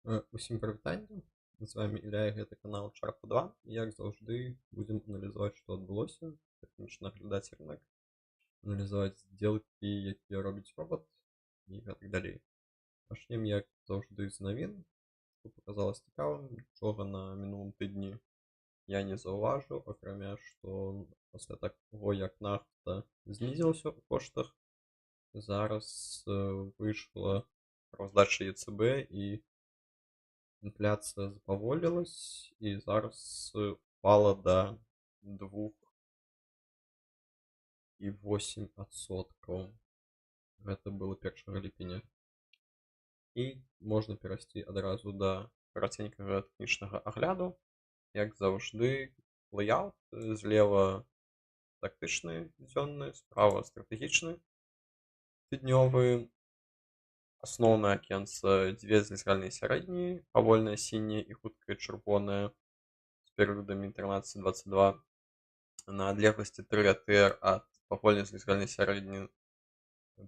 Усім прывітанне. З вами Ілля, і гэта канал Чарпа 2. Як заўжды будзем аналізаваць, што адбылося, тэхнічна аглядаць рынок, аналізаваць здзелкі, якія робіць робот і гэтак далей. Пачнем, як заўжды, з навін. Што паказалася цікавым, нічога на мінулым тыдні я не заўважыў, акрамя што пасля таго, як нафта знізілася ў коштах, зараз выйшла раздача ЕЦБ і інфляцыя запаволілась і зараз упала да 2,8%. Гэта было 1 ліпеня. І можна перайсці адразу да караценькага тэхнічнага агляду. Як заўжды, лэйаут злева тактычны дзённы, справа стратэгічны тыднёвы. Асноўнае акенца дзве злізальныя сярэднія, павольная сіняя і хуткая чырвоная з перыядамі 13-22. На адлегласці 3 АТР ад павольнай злізальнай сярэдняй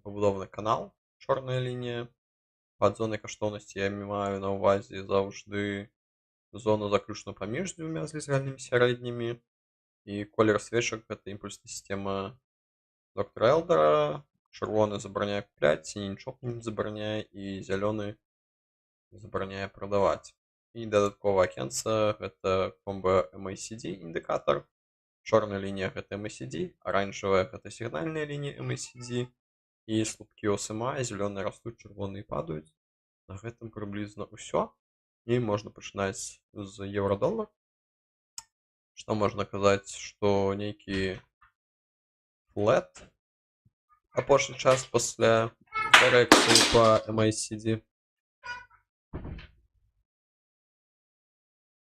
пабудованы канал, чорная лінія. Пад зонай каштоўнасці я маю на ўвазе заўжды зону заключную паміж дзвюма злізальнымі сярэднімі. І колер свечак гэта імпульсная сістэма доктара Элдера. Чырвоны забараняе купляць, сіні нічога не забараняе і зялёны забараняе прадаваць. І дадаткова акенца гэта комба MACD індыкатар. Чорная лінія гэта MACD, аранжавая гэта сігнальная лінія MACD і слупкі OSMA, зялёныя растуць, чырвоныя падаюць. На гэтым прыблізна ўсё. І можна пачынаць з еўра-долар. Што можна казаць, што нейкі флэт апошні час пасля карэкцыі па MACD.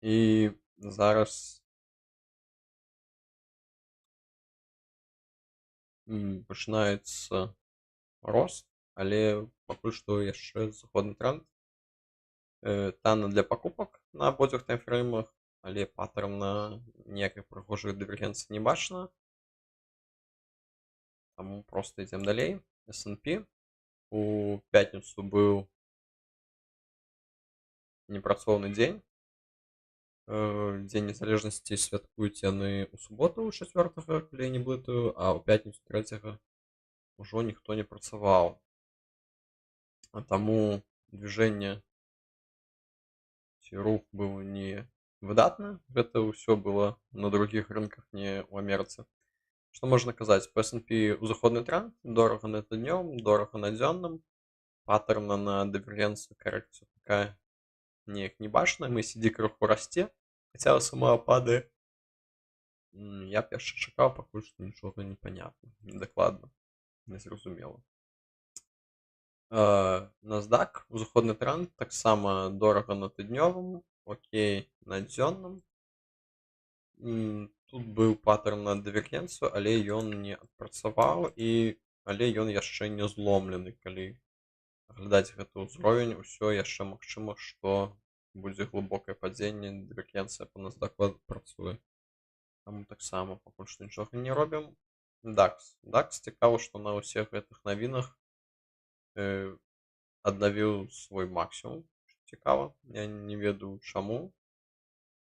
І зараз пачынаецца рост, але пакуль што яшчэ заходны тренд. Танна для пакупак на абодвух таймфреймах, але паттерна ніякай прыгожай дывергенцыі не бачна. Таму проста ідзем далей. S&P у пятніцу быў непрацоўны дзень. Дзень незалежнасці святкуюць яны ў суботу 4-го, калі я не блытаю, а ў пятніцу 3-го ўжо ніхто не працаваў. А таму движэнне ці рух быў не выдатны. Гэта ўсё было на другіх рынках, не ў Амерыцы. Што можна казаць? Па S&P узыходны тренд, дорага на тыднём, дорага на дзённым. Паттерна на дывергенцыю карэкцыю такая неяк не бачна. MACD крыху расце, хаця сама падае. Я б яшчэ чакаў, пакуль што нічога не панятна, недакладна, незразумела. NASDAQ, узыходны тренд, таксама дорага на тыднёвым, окей на дзённым. Тут быў паттерн на дывергенцыю, але ён не адпрацаваў, але ён яшчэ не зломлены. Калі аглядаць гэты ўзровень, усё яшчэ магчыма, што будзе глыбокае падзенне, дывергенцыя па NASDAQ працуе. Таму таксама пакуль што нічога не робім. DAX цікава, што на ўсіх гэтых навінах аднавіў свой максімум. Цікава, я не ведаю чаму.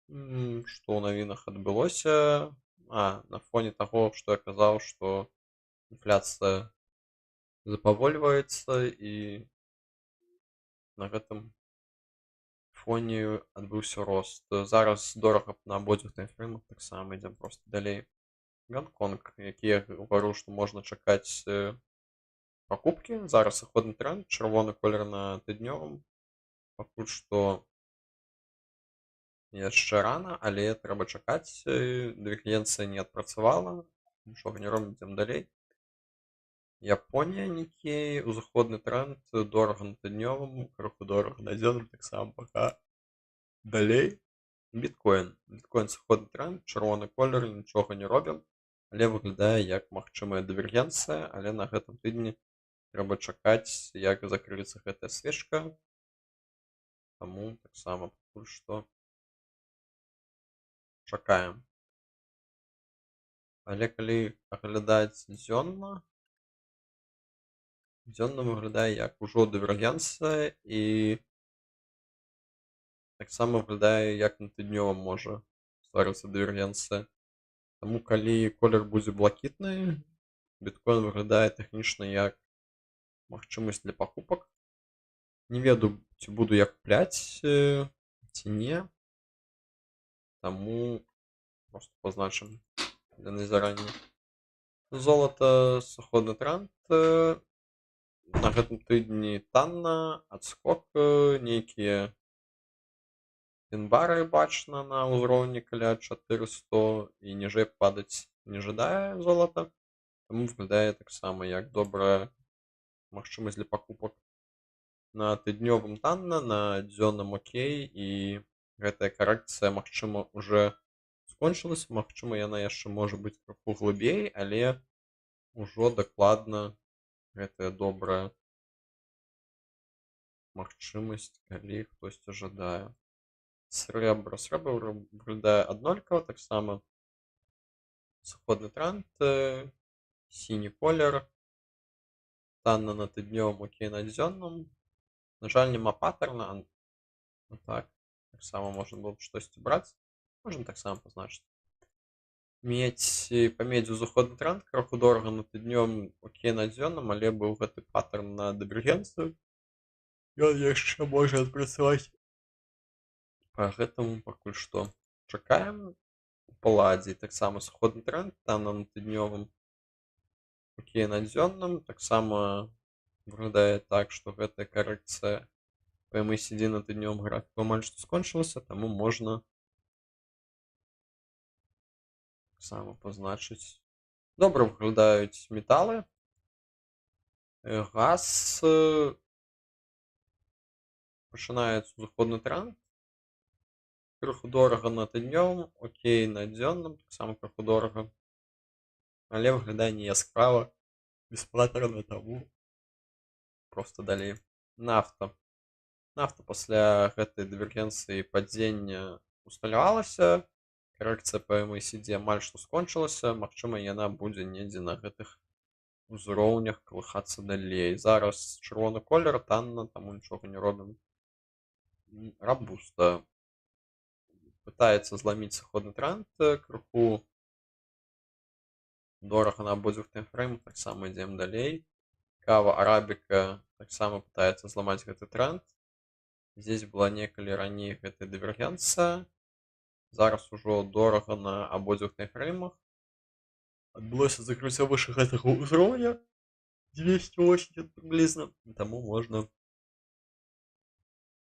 Што ў навінах адбылося. На фоне таго, што я казаў, што інфляцыя запавольваецца і на гэтым фоне адбыўся рост. Зараз дорага на абодвух таймфреймах, таксама ідзем проста далей. Гонконг, які я гавару, што можна чакаць пакупкі. Зараз заходны тренд, чырвоны колер на тыднёвым. Пакуль што яшчэ рана, але трэба чакаць. Дывергенцыя не адпрацавала, нічога не робім, ідзем далей. Японія, Нікей, узыходны тренд, дорага на тыднёвым, крыху дорага на дзённым, таксама пака далей. Біткоін, сыходны тренд, чырвоны колер, нічога не робім, але выглядае як магчымая дывергенцыя, але на гэтым тыдні трэба чакаць, як закрыецца гэтая свечка. Таму таксама пакуль што чакаем. Але калі аглядаць дзённа выглядае як ужо дывергенцыя і таксама выглядае, як на тыднёвым можа стварыцца дывергенцыя. Таму калі колер будзе блакітны, біткоін выглядае тэхнічна як магчымасць для пакупак. Не ведаю, ці буду я купляць, ці не. Таму просто пазначым для назірання. Золата сыходны тренд. На гэтым тыдні танна, адскок, нейкія пін-бары бачна на ўзроўні каля 400 і ніжэй падаць не жадае золата. Таму выглядае таксама як добрая магчымасць для пакупак. На тыднёвым танна, на дзённым окей, і гэтая карэкцыя, магчыма, уже скончылася. Магчыма, яна яшчэ можа быць крыху глыбей, але ўжо дакладна гэтая добрая магчымасць, калі хтосьці жадае. Срэбра выглядае аднолькава, таксама сыходны тренд, сіні колер, танна на тыднёвым, окей на дзённым. На жаль, няма паттерна. Так, таксама можна было б штосьці браць. Можна таксама пазначыць. По медзі узыходны тренд, крыху дорага на тыднёвым, окей на дзённым, але быў гэты паттерн на дывергенцыю. Ён яшчэ можа адпрацаваць. Па гэтаму пакуль што чакаем. Паладзі таксама сыходны тренд, танна на тыднёвым, окей на дзённым. Таксама выглядае так, што гэтая карэкцыя по MACD на тыднёвым графіку амаль што скончылася, таму можна таксама пазначыць. Добра выглядаюць металы. Газ пачынаецца узыходны тренд. Крыху дорага на тыднёвым, окей на дзённым, таксама крыху дорага. Але выглядае не яскрава, без паттерна, таму просто далей. Нафта. Нафта пасля гэтай дывергенцыі падзення усталявалася. Карэкцыя па MACD амаль што скончылася. Магчыма, яна будзе недзе на гэтых узроўнях калыхацца далей. Зараз чырвоны колер, танна, таму нічога не робім. Рабуста пытаецца зламіць сыходны тренд, крыху дорага на абодвух таймфреймах, таксама ідзем далей. Кава арабіка таксама пытаецца зламаць гэты тренд. Здесь была некалі раней гэтая дывергенцыя. Зараз ужо дорага на абодвух таймфреймах. Адбылося закрыццё выше гэтага ўзроўня 280 прыблізна, таму можна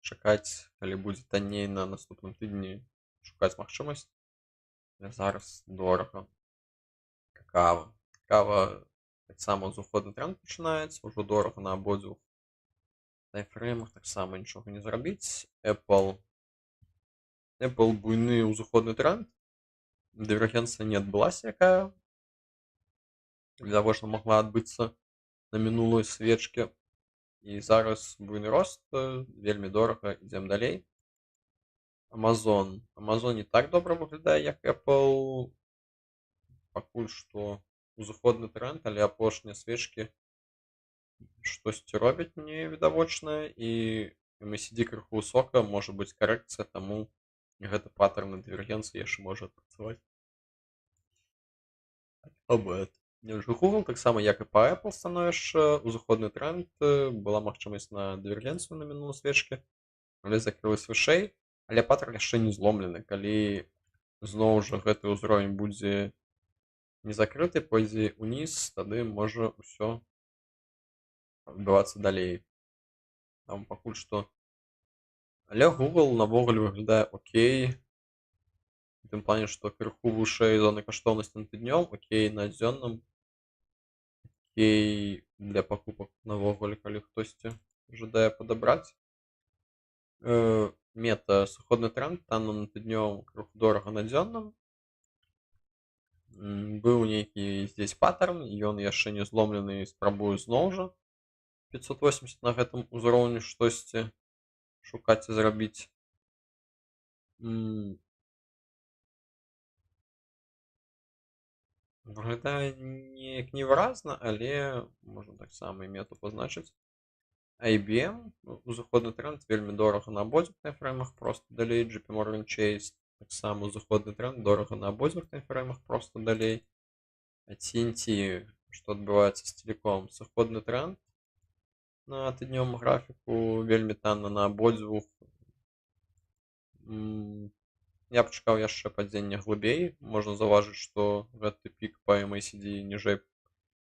чакаць, калі будзе танней на наступным тыдні, шукаць магчымасць. Зараз дорага. Кава таксама узыходны тренд пачынаецца, ужо дорага на абодвух таймфреймах, таксама нічога не зрабіць. Apple буйны узыходны тренд. Дывергенцыя не адбылася, якая відавочна магла адбыцца на мінулай свечке. І зараз буйны рост, вельмі дорага, ідзем далей. Amazon не так добра выглядае, як Apple. Пакуль што узыходны тренд, але апошнія свечкі штосьці робяць невідавочнае, і MACD крыху высока, можа быць карэкцыя, таму гэта паттерн на дывергенцыі яшчэ можа адпрацаваць. Google таксама, як і па Apple становішча, узыходны тренд, была магчымасць на дывергенцыю на мінулай свечке, але закрылась вышэй, але паттерн яшчэ не зломлены. Калі зноў жа гэты ўзровень будзе не закрыты, пойдзе уніз, тады можа ўсё адбывацца далей. Там пакуль што. Але Google навогуле выглядае окей. У тым плане, што крыху вышэй зоны каштоўнасці на тыднём, окей на дзённым, окей для пакупак навогуле, калі хтосьці жадае падабраць. Мета сыходны тренд, танна на тыднёвым, крыху дорага на дзённым. Быў нейкі здесь паттерн, ён яшчэ не зломлены, спрабую зноў жа 580 на гэтым узроўні штосьці шукаць і зрабіць. Выглядае неяк невыразна, але можна таксама і мету пазначыць. IBM, узыходны тренд, вельмі дорага на абодвух таймфреймах, просто далей. JP Morgan Chase, таксама узыходны тренд, дорага на абодвух таймфреймах, просто далей. TNT, што адбываецца з телеком, сыходны тренд на тыднёвым графіку, вельмі танна на абодвух. Я б чакаў яшчэ падзення глыбей. Можна заўважыць, што гэты пік па MACD ніжэй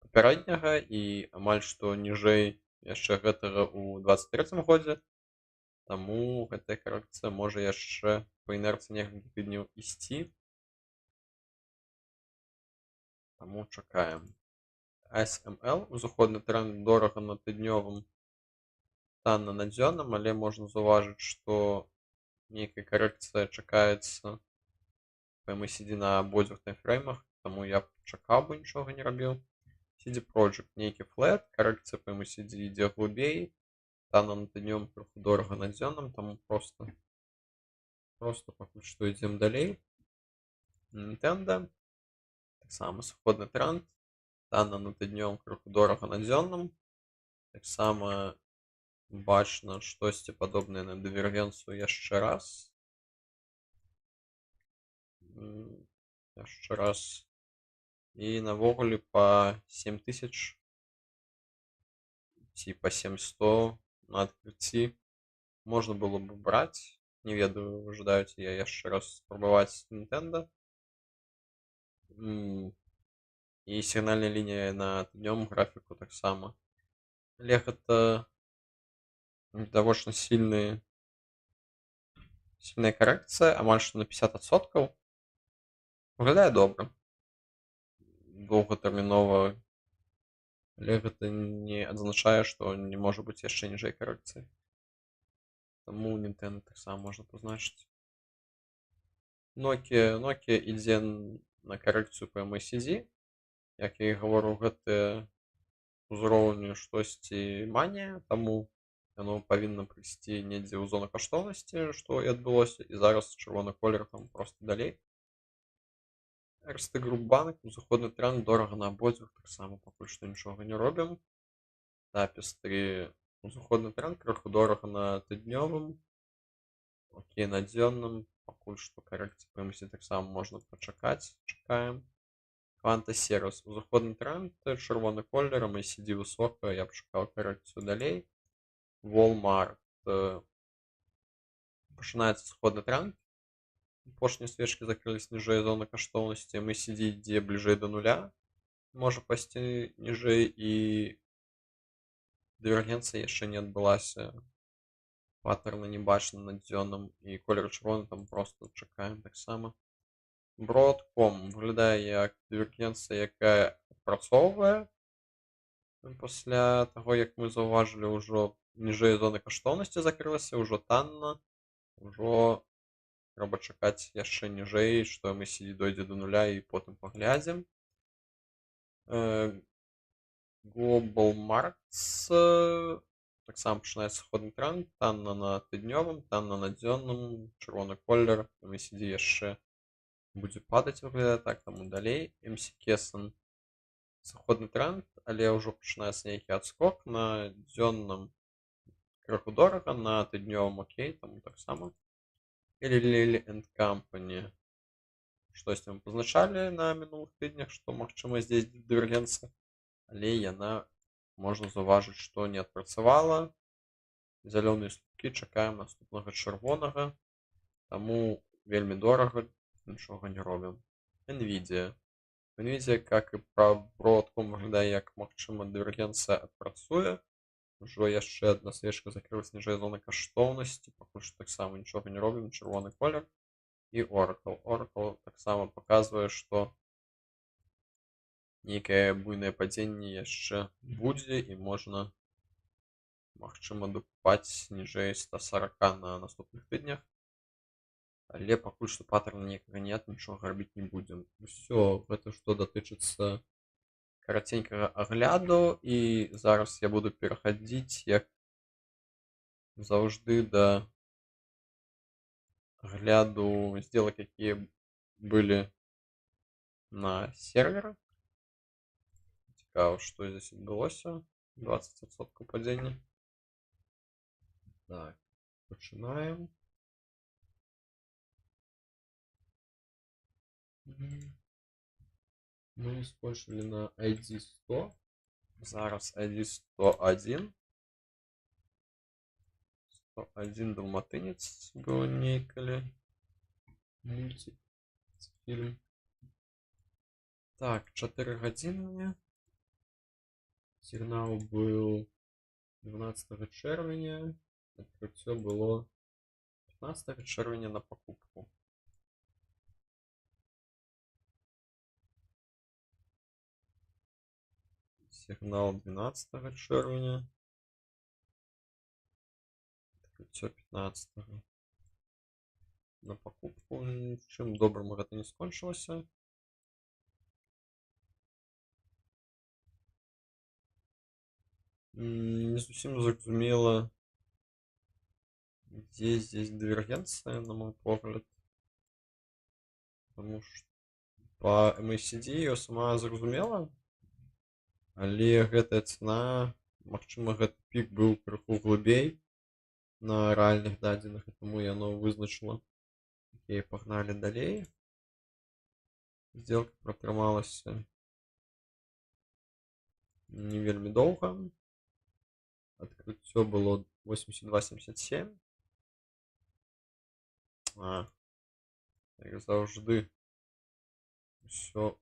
папярэдняга і амаль што ніжэй яшчэ гэтага ў 23 годзе. Таму гэтая карэкцыя можа яшчэ па інерцыі некалькі тыдняў ісці. Таму чакаем. SML, узыходны тренд, дорага на тыднёвым, танна на дзённым, але можна заўважыць, што нейкая карэкцыя чакаецца па MACD на абодвух таймфреймах, таму я б чакаў бы, нічога не рабіў. CD Projekt, нейкі флэт, карэкцыя па MACD ідзе глыбей, танна на тыднёвым, крыху дорага на дзённым, таму просто пакуль што ідзем далей. Nintendo, таксама сыходны тренд, танна на тыднёвым, крыху дорага на дзённым. Таксама бачна штосьці падобнае на дывергенцыю яшчэ раз. І навогуле па 7000 ці па 7100 на адкрыцці можна было бы браць. Не ведаю, жадаюць я яшчэ раз спрабаваць Nintendo. І сігнальная лінія на тыднёвым графіку таксама. Але гэта відавочна сильная карэкцыя, амаль што на 50%. Выглядае добра. Доўгатэрмінова. Але гэта не адзначае, што не можа быць яшчэ ніжэй карэкцыі. Таму Nintendo таксама можна пазначыць. Nokia ідзе на карэкцыю па MACD. Як я і гавару, гэта узроўню штосьці манія, таму яно павінна прыйсці недзе ў зону каштоўнасці, што і адбылося, і зараз чырвоны колер там просто далей. Erste Group Bank, узыходны тренд, дорага на абодвух, таксама пакуль што нічога не робім. Tapestry, узыходны тренд, крыху дорага на тыднёвым, окей, на дзённым, пакуль што карэкцыі па MACD таксама можна пачакаць, чакаем. Quanta Service, узыходны тренд, чырвоны колер, MACD высокая, я б чакаў карэкцыю далей. Walmart, пачынаецца сходны тренд. Апошнія свечкі закрылись ніжэй зоны каштоўнасці, MACD ідзе бліжэй да нуля, можа пайсці ніжэй, і дывергенцыя яшчэ не адбылася. Паттерна не бачна на дзённым, і колер чырвоны, там просто чакаем таксама. Broadcom выглядае як дывергенцыя, якая адпрацоўвае пасля таго, як мы заўважылі, ўжо ніжэй зоны каштоўнасці закрылася, ўжо танна, ўжо трэба чакаць яшчэ ніжэй, што MACD дойдзе да нуля, і потым паглядзім. Global Markets, таксама пачынаецца сходны тренд, танна на тыднёвым, танна на дзённым, чырвоны колер, MACD яшчэ будзе падаць, выглядае так, таму далей. MC Kesson, сходны тренд, але ўжо пачынаецца нейкі адскок, на дзённым крыху дорага, на тыднёвым окей, таму таксама. Lilly and Company, штосьці мы пазначалі на мінулых тыднях, што магчыма здесь дывергенцыя, але яна, можна заўважыць, што не адпрацавала. Зялёныя слупкі, чакаем наступнага чырвонага, таму вельмі дорага, нічога не робім. Nvidia, как і пра Broadcom, выглядае як магчыма дывергенцыя адпрацуе. Ужо яшчэ адна свечка закрылась ніжэй зоны каштоўнасці, пакуль што таксама нічога не робім, чырвоны колер. І Oracle таксама паказвае, што нейкае буйнае падзенне яшчэ будзе, і можна, магчыма, дакупаць ніжэй 140 на наступных тыднях. Але пакуль што паттерна нейкага нет, нічога рабіць не будзем. Усё, гэта што датычыцца караценькага агляду, і зараз я буду перахадзіць, як заўжды, да агляду сделак, якія былі на серверах. Цікава, што здесь адбылося. 20% падзення. Так, починаем. Мы скончили на ID 100. Зараз ID 101. 101 Далматинец был неколи. Мультик, фильм. Так, 4 гадзіны. Сигнал был 12 чэрвеня. Адкрыццё было 15 чэрвеня на покупку. Сигнал 12 чэрвеня. Адкрыццё 15 на покупку. Нічым добрым гэта не скончылася. Не зусім зразумела, где здесь дивергенция, на мой погляд. Потому что по MACD ее сама зразумела, але гэтая цена, магчыма, гэты пік быў крыху глыбей на рэальных дадзеных, і таму яно вызначыла. Окей, погнали далей. Сделка пратрымалася не вельмі доўга. Адкрыццё было 82.77. Як заўжды, усё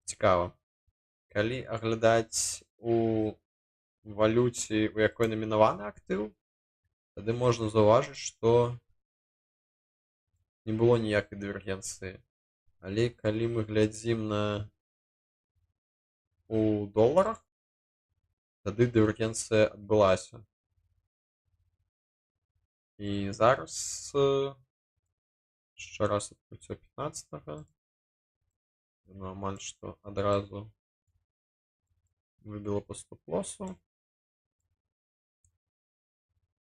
цікава. Калі аглядаць у валюце, у якой намінаваны актыў, тады можна заўважыць, што не было ніякай дывергенцыі. Але калі мы глядзім у доларах, тады дывергенцыя адбылася. І зараз яшчэ раз адкрыццё 15-го. Амаль што адразу выбіло по стоп-лосу.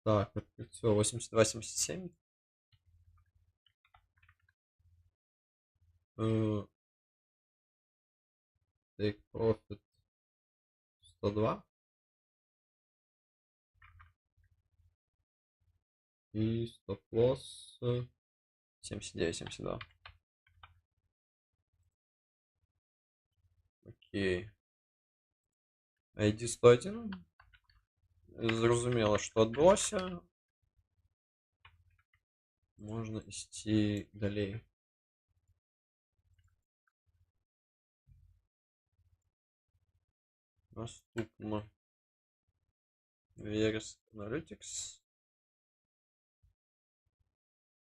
Так, адкрыццё 82.77. Take profit 102. И стоп-лосс 79.72. Окей. ID 101. Зразумела, што адбылося. Можна ісці далей. Наступна Verest Analytics.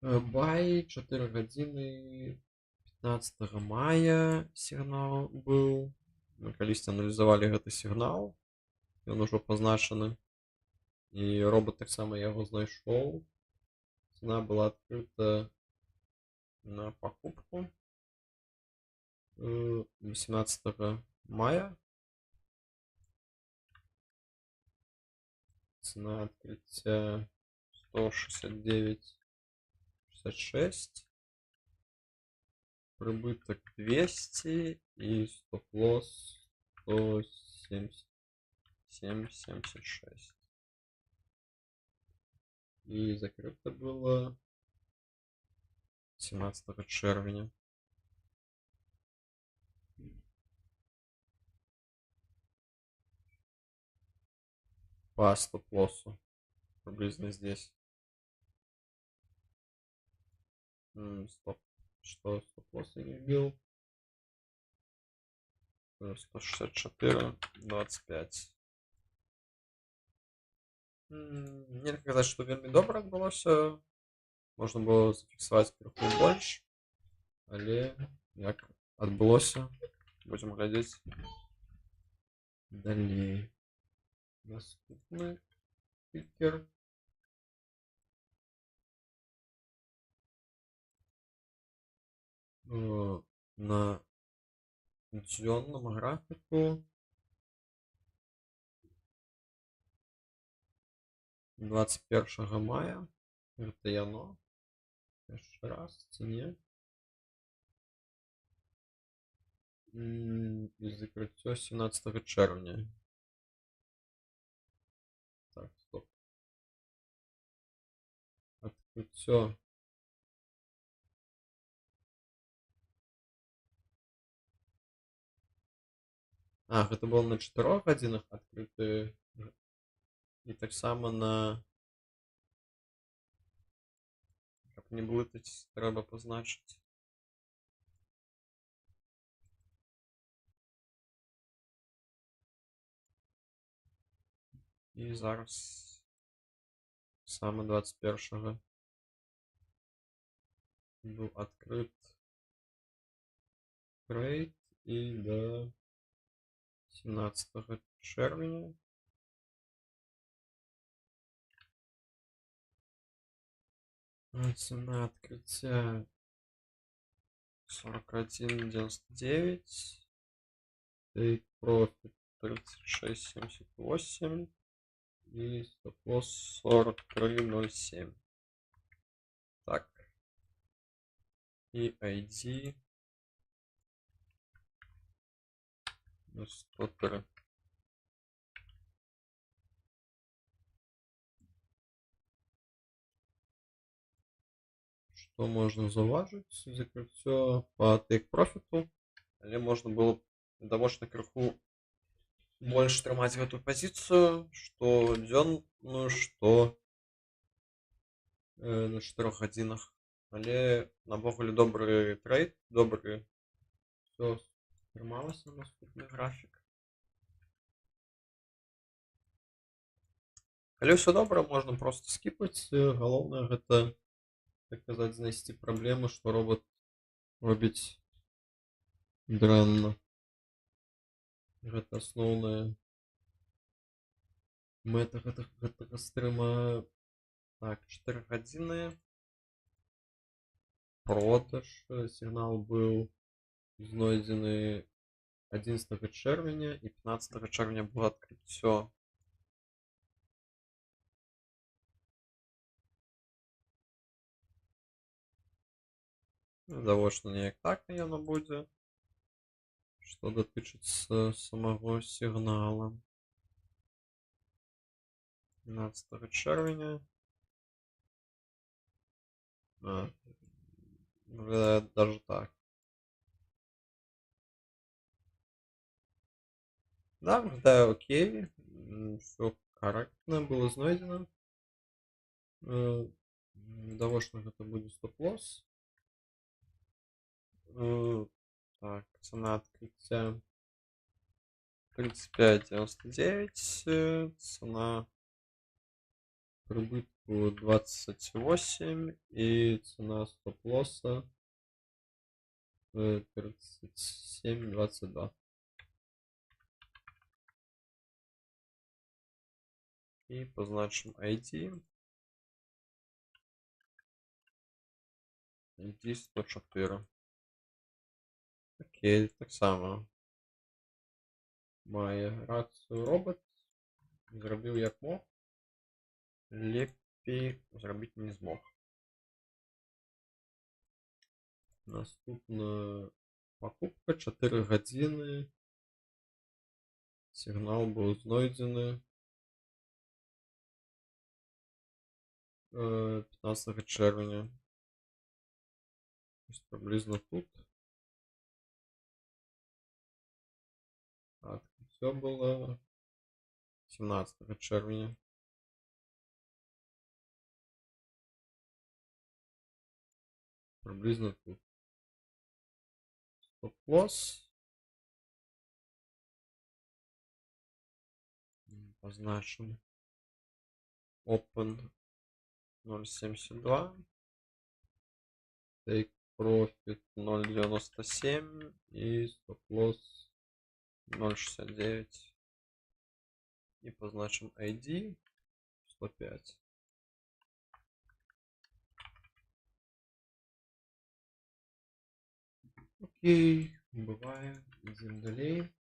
Buy 4 гадзіны 15 мая сігнал быў. Мы калісьці аналізавалі гэты сігнал. Ён ужо пазначаны. І робот таксама яго знайшоў. Цена была открыта на покупку 18 мая. Цена открытия 169.66. Прибыток 200 и стоп-лосс 177.76. И закрыто было 17 чэрвеня. По стоп-лоссу приблизно здесь. Стоп. Что стоп-лосс я не вбил? 164.25. Нельга казаць, што вельмі добра адбылося. Можна было зафіксаваць крыху больш, але як адбылося, будзем глядзець далей. Наступны тикер. На дзённым графіку 21 мая. Гэта яно. Яшчэ раз, ці не? І закрыццё 17 чэрвеня. Так, стоп. Все. Гэта было на 4 гадзінах адкрыты і таксама на, каб не блытаць, трэба пазначыць. І зараз саме 21 быў адкрыт трейд і да 17 чэрвеня цена открытия 41.99, take profit 36.78 и стоп-лосс 43.07. Так. И ID 103. Что можно заўважыць? Закрыццё по take-профіту, але можна было відавочна крыху больш трымаць гэтую пазіцыю, што дзённую, што на 4 гадзінах. Але навогуле добры трейд, добры, все трымалася. Наступны графік. Калі ўсё добра, можна проста скіпаць. Галоўнае гэта, так казаць, знайсці праблемы, што робот робіць дрэнна. Гэта асноўная мэта гэтага стрыма. Так, 4 гадзіны. Продаж. Сігнал быў знойдзены 11 чэрвеня і 15 чэрвеня было адкрыццё. Завочна неяк так яно будзе. Што датычыцца самого сігнала. 12 чэрвеня. Даже так. Да, выглядае окей. Все корректно было знойдено. Відавочна гэта будзе стоп-лосс. Так, цена открытия 35.99, цена прибытку 28 и цена стоп-лосса 37.22. И позначим ID 104. Окей, так само мае рацыю робот, зрабіў як мог, лепей зрабіць не змог. Наступная покупка 4 гадзіны. Сігнал быў знойдзены 15 чэрвеня. Приблизно тут. Так, все было 17 чэрвеня. Приблизно тут. Стоп-лосс. Позначим Open 0.72. Take Profit 0.97 и стоп-лосс 0.69. И позначим ID 105. Окей, бывает. Идем далее.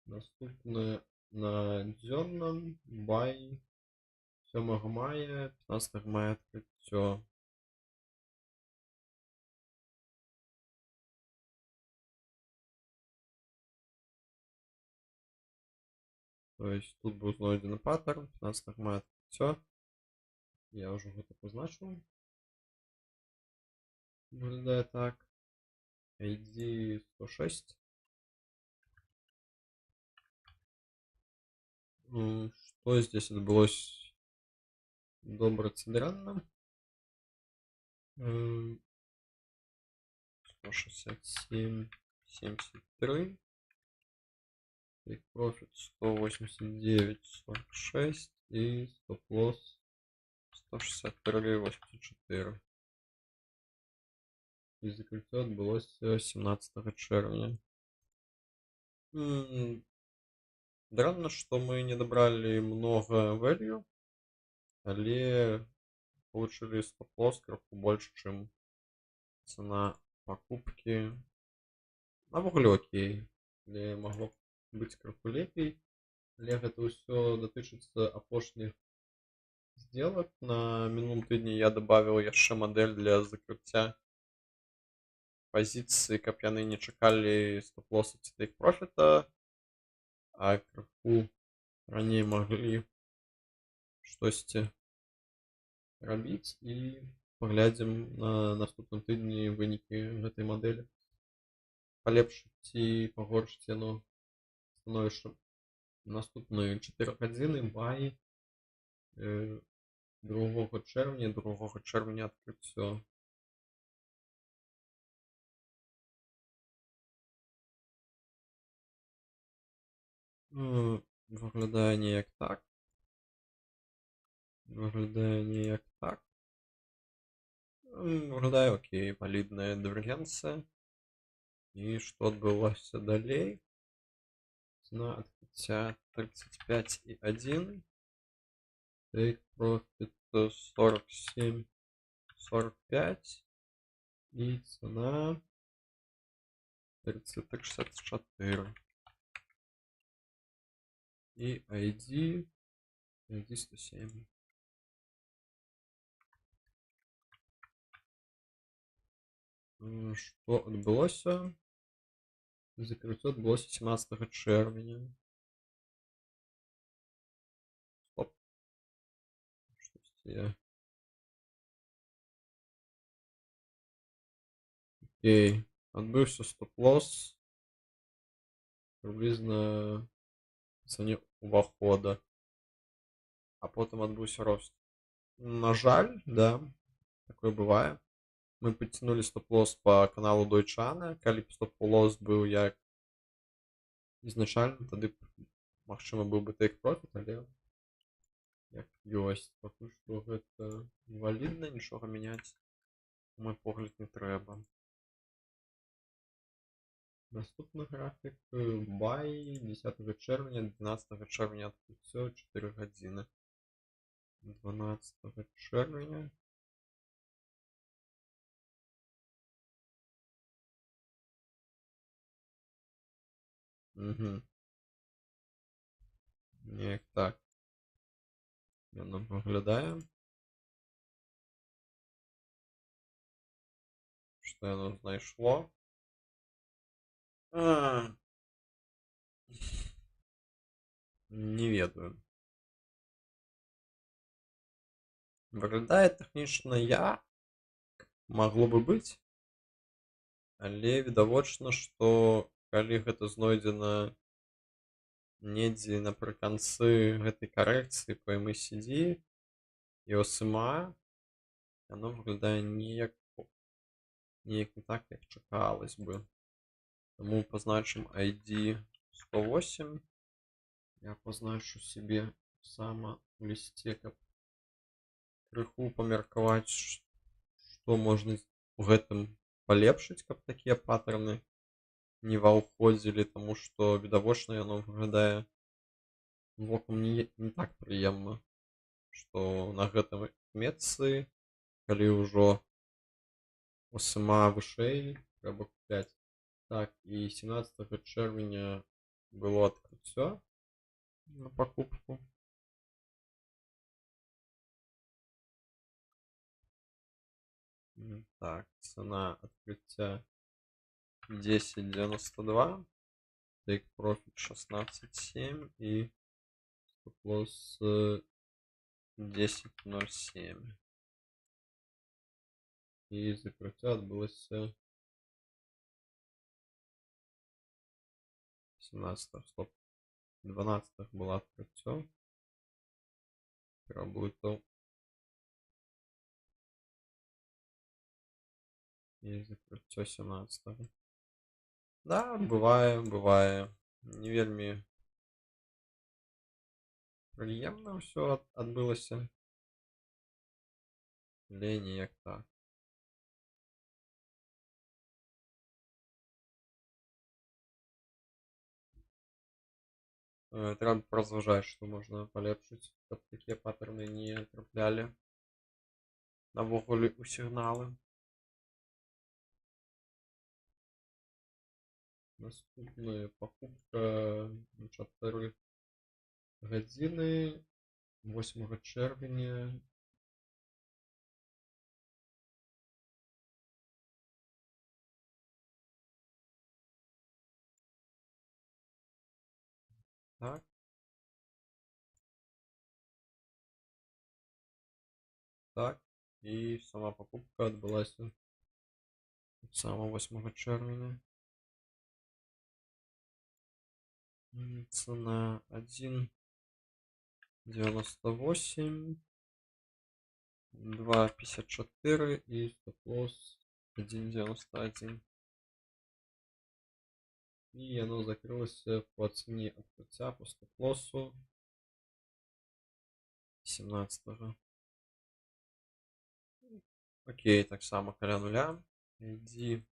Наступне на дзённом бай 7 мая, 15 мая открыццё. То есть тут быў знойдзены паттерн, 15 мая адкрыццё. Я ўжо гэта пазначыў. Выглядае так. ID 106. Что здесь отбылось добра ці дрэнна? 167, 73. Take profit 189, 46 и стоп-лосс 163, 84. І закрыццё адбылося 17 чэрвеня. Дрэнна, што мы не набралі много value, але получили стоп-лосс крыху больше, чым цена покупки. Навогуле окей, але магло быць крыху лепей. Але гэта ўсё датычыцца апошніх сделок. На мінулым тыдні я добавил яшчэ мадэль для закрыцця позіцыі, каб яны не чакалі стоп-лосса ці тейк-профіта, а крыху раней маглі штосьці рабіць. І паглядзім на наступным тыдні вынікі гэтай мадэлі. Палепшыць ці пагоршыць яно становішча. Наступные 4 гадзіны май 2 чэрвеня адкрыццё. Выглядае неяк так. Выглядае окей, валідная дывергенцыя. І што адбылося далей? Цена открытия 35,1. Take profit 47, 45. И цена 33,64. И ID 107. Что адбылося? Закрыццё адбылося 17 чэрвеня. Стоп. Штосьці я. Окей. Адбыўся стоп-лосс прыблізна в цане увахода. А потым адбыўся рост. На жаль, да, такое бывае. Мы подтянули стоп-лосс по каналу Дойчана. Калі б стоп-лосс быў як изначально, тады магчыма быў бы тейк-профіт, але як ёсць. Пакуль што гэта валідна, нічога мяняць, на мой погляд, не трэба. Наступны графік бай 10 чэрвеня, 12 чэрвеня адкрыццё 4 гадзіны. 12 чэрвеня. Неяк так яно выглядае. Што яно знайшло? Не ведаю. Выглядае тэхнічна як магло бы быць, але відавочна, што калі гэта знойдзена недзе напрыканцы гэтай карэкцыі по MACD і SMA, яно выглядае неяк не так, як чакалось бы. Таму пазначым ID 108. Я пазначу себе сама у лісце, каб крыху памеркаваць, што можна у гэтым палепшыць, каб такія паттерны не ваўходзілі, таму што відавочна яно выглядае вокам не так прыемна, што на гэтым месцы, калі ўжо SMA вышэй, трэба купляць. Так, і 17 чэрвеня было адкрыццё на покупку. Так, цена открытия 10.92, take profit 16.7 и стоп-лосс 10.07. І закриття відбулося 17. Стоп. 12 було відкриття. Работал. І закриття 17. Да, бывае. Не вельмі прыемна ўсё адбылася. Але неяк так. Трэба разважаць, што можна палепшыць, каб такія паттерны не траплялі навогуле ў сігналы. Наступная покупка на 4 гадзіны 8 чэрвеня. Так. Так. І сама покупка адбылася таксама 8 чэрвеня. Цена 1.98, 2.54 и стоп-лосс 1.91. И оно закрылось по цене открытия по стоп-лоссу 17. Окей, так само каля нуля. ID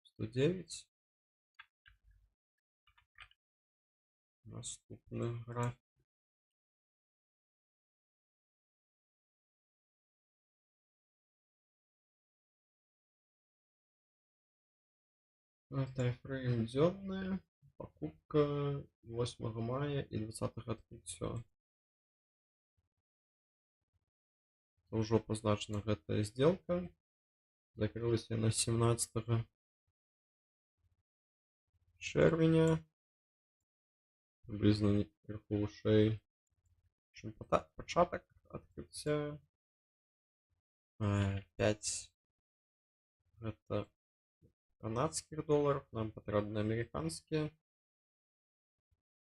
109. Наступный график. Тайфрейм дзённая. Покупка 8 мая и 20 открытия. Уже позначена эта сделка. Закрылась на 17 чэрвеня. Приблизно вверху ушей. Початок открытия. 5 это канадских долларов. Нам потрібні американские.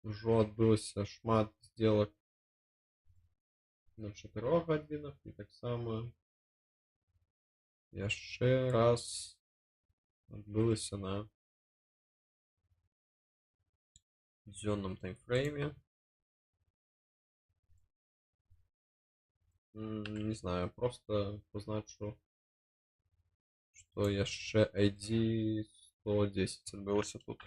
Уже отбылся шмат сделок на 4 годинах. И так само еще раз отбылся на дзённом таймфрейме. Не знаю, просто позначу, что еще ID 110 отбылся тут.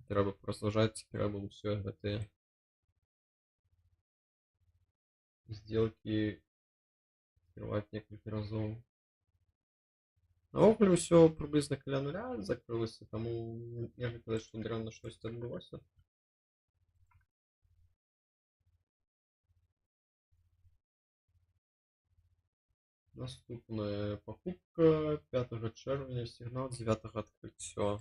Треба продолжать, треба все эти сделки открывать несколько разов. Навоколе все приблизно каля нуля закрылось, тому нельзя сказать, что древно что-то отбылось. Наступная покупка 5 чэрвеня, сигнал 9 открытия.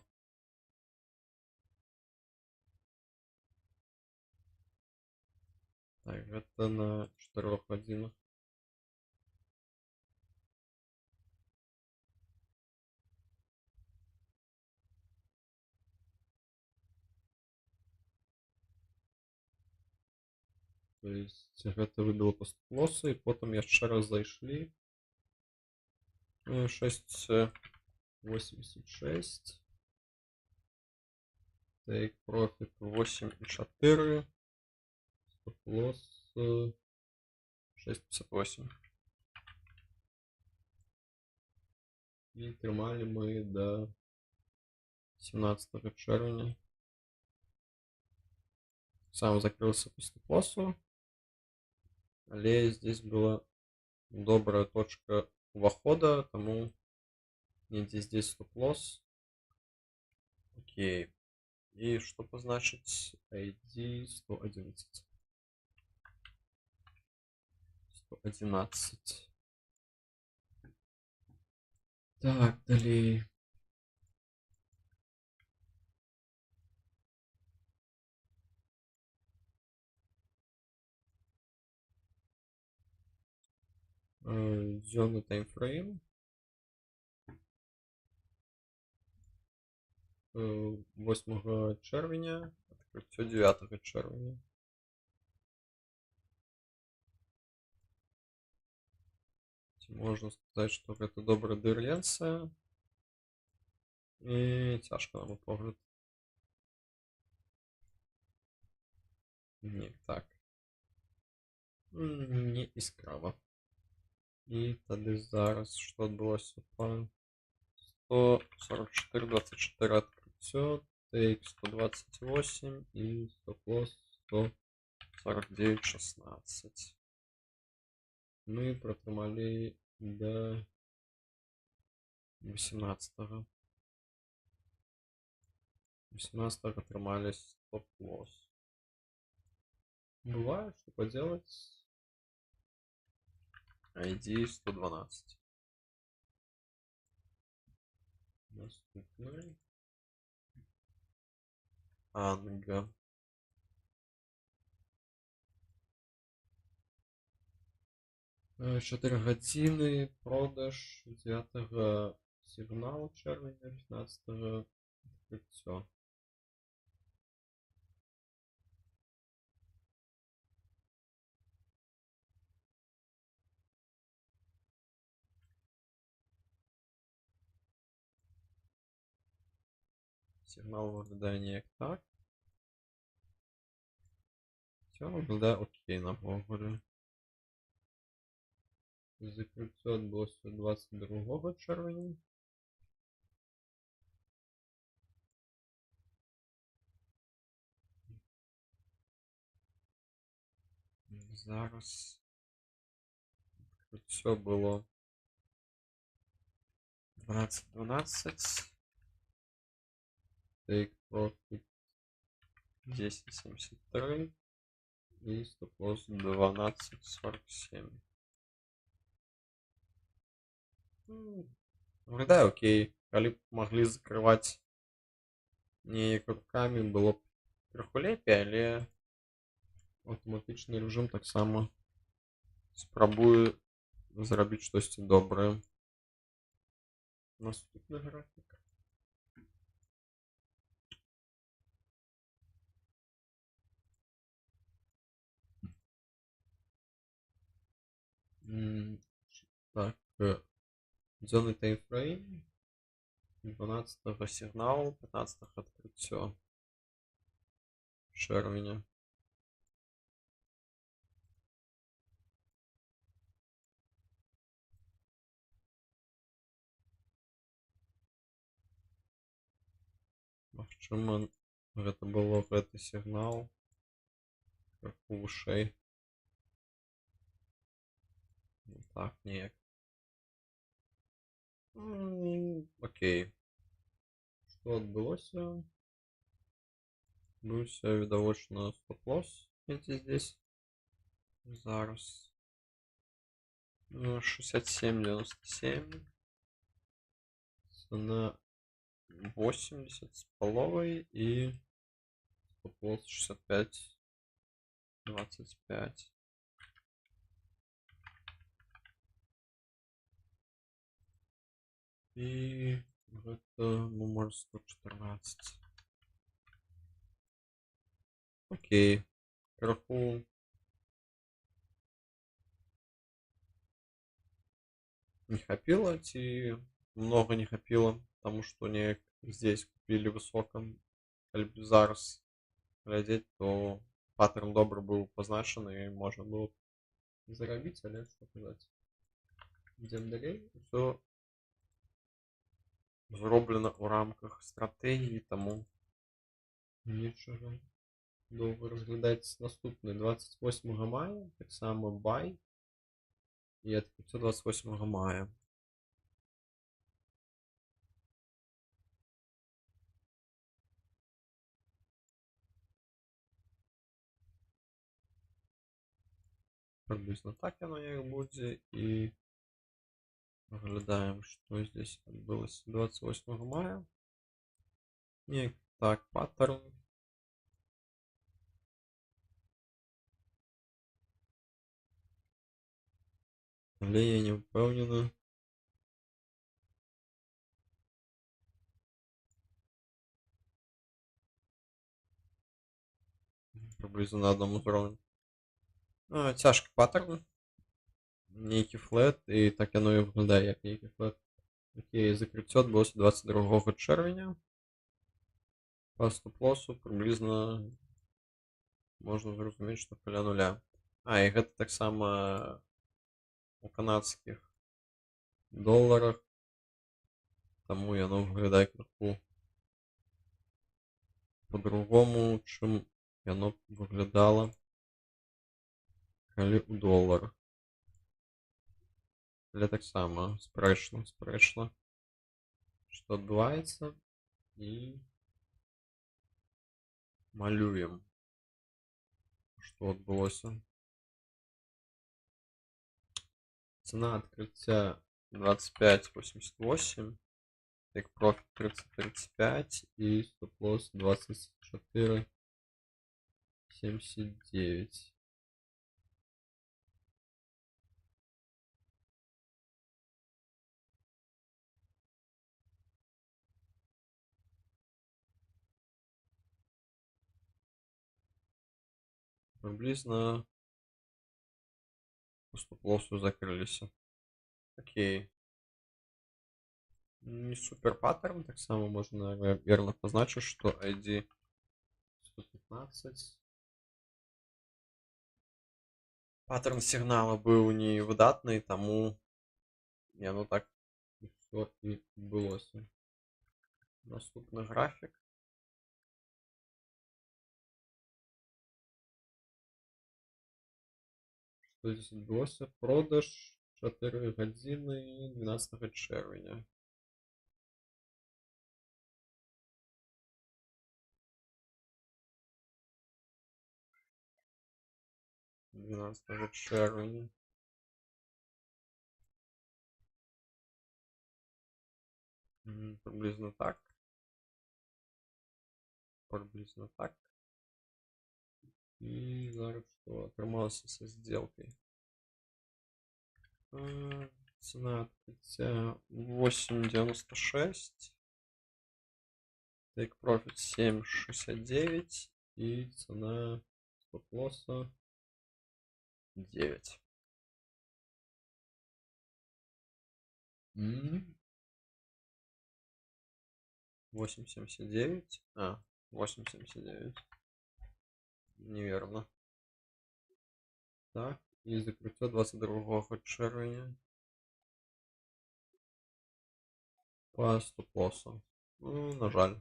Так, это на 4 годинах. То есть гэта выбило по стоп-лоссу, и потом еще раз зайшли. 6.86. Take profit 8.4. Стоп-лосс 6.58. И тримали мы до 17 чэрвеня. Сам закрылся по стоп-лоссу. Але здесь была добрая точка увахода, тому где здесь стоп-лосс. Окей. И что позначить ID 111. 111. Так, далей. Дзённы таймфрейм. 8 чэрвеня, адкрыццё 9 чэрвеня. Ці можна сказаць, што гэта добрая дыверсія. І цяжка на мой погляд. Не, так. Не яскрава. І тады зараз што адбылося па 144.24 адкрыццё, тейк 128 і стоп-лосс 149.16. Мы пратрымалі да 18. 18 атрымалі стоп-лосс. Бывает, что поделать. ID 112. Наступный. Анга. Э, 4 гадзіны, продаж 9 сігнал чэрвеня, 15 адкрыццё. Сігнал выглядае неяк так. Всё выглядае окей навогуле. Закрыццё адбылося 22 чэрвеня. Зараз адкрыццё было 12.12. Take profit 10.73 и стоп-лосс 12.47. Выглядае окей. Калі б маглі закрываць неяк рукамі, было б крыху лепей, але аўтаматычны рэжым таксама спрабуе зрабіць штосьці добрае. Наступны графік. Так, дзённы таймфрейм 12 сігнал, 15 адкрыццё чэрвеня. Магчыма, гэта было гэты сігнал крыху вышэй. Так, неяк. Окей. Што адбылося? Адбыўся відавочна стоп-лосс недзе здесь. Зараз 67.97. Цена 80 з паловай і стоп-лосс 65.25. І гэта нумар 114. Окей. Крыху не хапіла, ці много не хапіла, потому што неяк здесь купілі высока. Калі б зараз глядзець, то паттерн добры быў пазначаны і можна было зарабіць, але што казаць. Ідзем далей. Усё зроблена ў рамках стратэгіі, таму нічога доўга разглядаць. Наступны 28 мая, таксама бай і адкрыццё 28 мая. Прыблізна так яно неяк будзе, і Поглядаем, что здесь отбылось 28 мая. И так, паттерн. Але я не впевнений. Приблизно на одному з уровень. Тяжкий паттерн. Нейкий флет, і так яно і виглядає, як нейкий флет. Окей, закриття відбулося 22 червня. По стоп-лосу приблизно можна зрозуміти, що каля нуля. І гэта таксама у канадскіх доларах. Таму яно выглядае крыху по-другому, чым яно выглядала калі ў доларах. Але таксама спрэчна, што адбываецца, і малюем, што адбылося. Цена открытия 25.88, take profit 30.35 и стоп-лосс 24.79. Приблизно по стоп-лоссу закрылись. Окей. Не супер паттерн, так само можно верно позначить, что ID 115. Паттерн сигнала был не выдатный, тому яно так все и адбылося. Наступны график. Что здесь адбылося? Продаж 4 гадзіны 12 чэрвеня. 12 чэрвеня. Приблизно так. Приблизно так. И зараз что атрымалася со сделкой. Цена открытия 8.96. Take profit 7.69. И цена стоп-лосса 9. 8.79. 8.79. Неверно. Так, і закриття 22 червня по стоп-лосу. На жаль.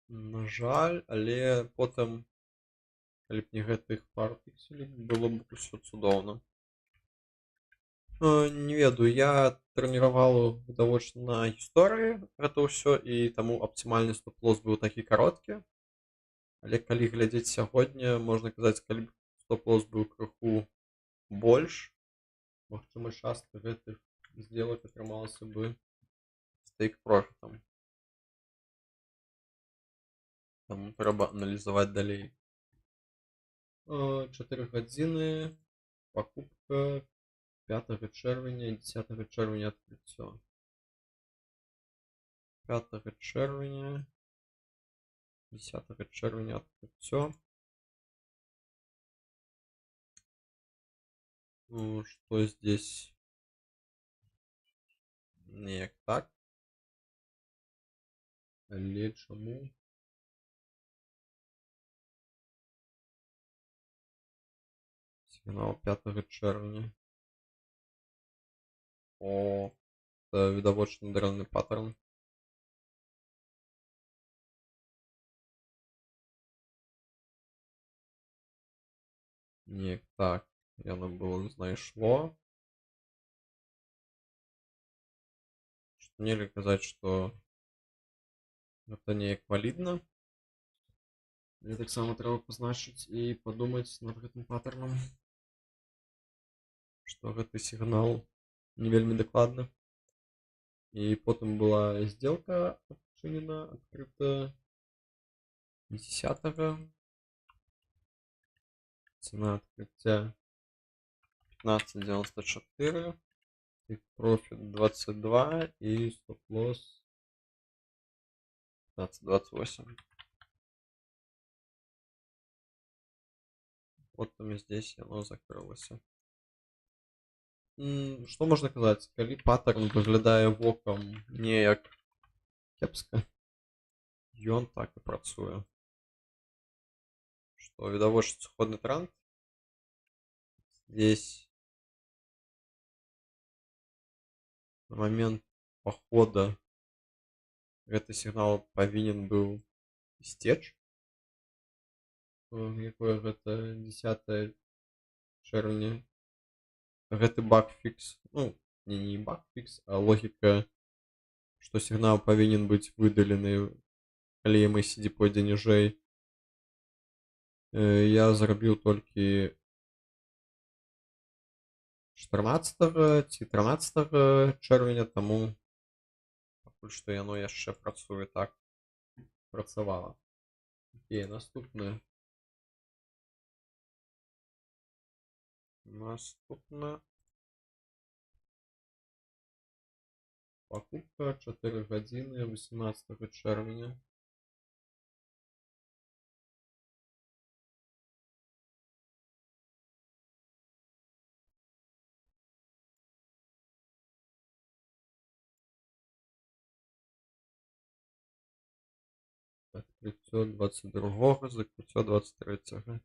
На жаль, але потым, калі б не гэтых пару пікселей, было б усё цудоўна. Не ведаю, я трэніраваў відавочна на гісторыі гэта ўсё, і таму аптымальны стоп-лос быў такі кароткі. Але калі глядзець сягоння, можна казаць, калі б стоп-лос быў крыху больш, магчыма, частка гэтых сделак атрымалася бы з тейк-профітам. Таму трэба аналізаваць далей. 4 гадзіны, пакупка 5 чэрвеня, 10 чэрвеня адкрыццё. 5 чэрвеня, 10 чэрвеня адкрыццё. Что здесь? Неяк так. Але чаму? Сигнал 5 чэрвеня. Это відавочна дрэнны паттерн. Неяк так. Яно было знайшло. Што нельга казаць, што гэта неяк валідна. Але таксама трэба пазначыць і падумаць над гэтым паттерном, што гэты сігнал не вельмі дакладна. І потым была сделка адчынена, адкрыта 10-го. Цена открытия 15.94. Take profit 22 и стоп-лосс 15.28. Вот там и здесь оно закрылось. Што можна казаць, калі паттерн выглядае вокам неяк кепска, ён так і працуе. Што відавочна сходны тренд. Здесь на момент похода гэты сігнал павінен быў сцеч. Якое гэта 10 чэрвеня. Гэты багфікс, ну, не багфікс, а логіка, што сігнал павінен быць выдалены, калі MACD пойдзе ніжэй. Я зрабіў толькі 14 ці 13 чэрвеня, таму пакуль што яно яшчэ працуе так, працавала. Окей, наступны. Покупка 4 гадзіны 18 чэрвеня. Открыццё 22-го, закрыццё 23-го.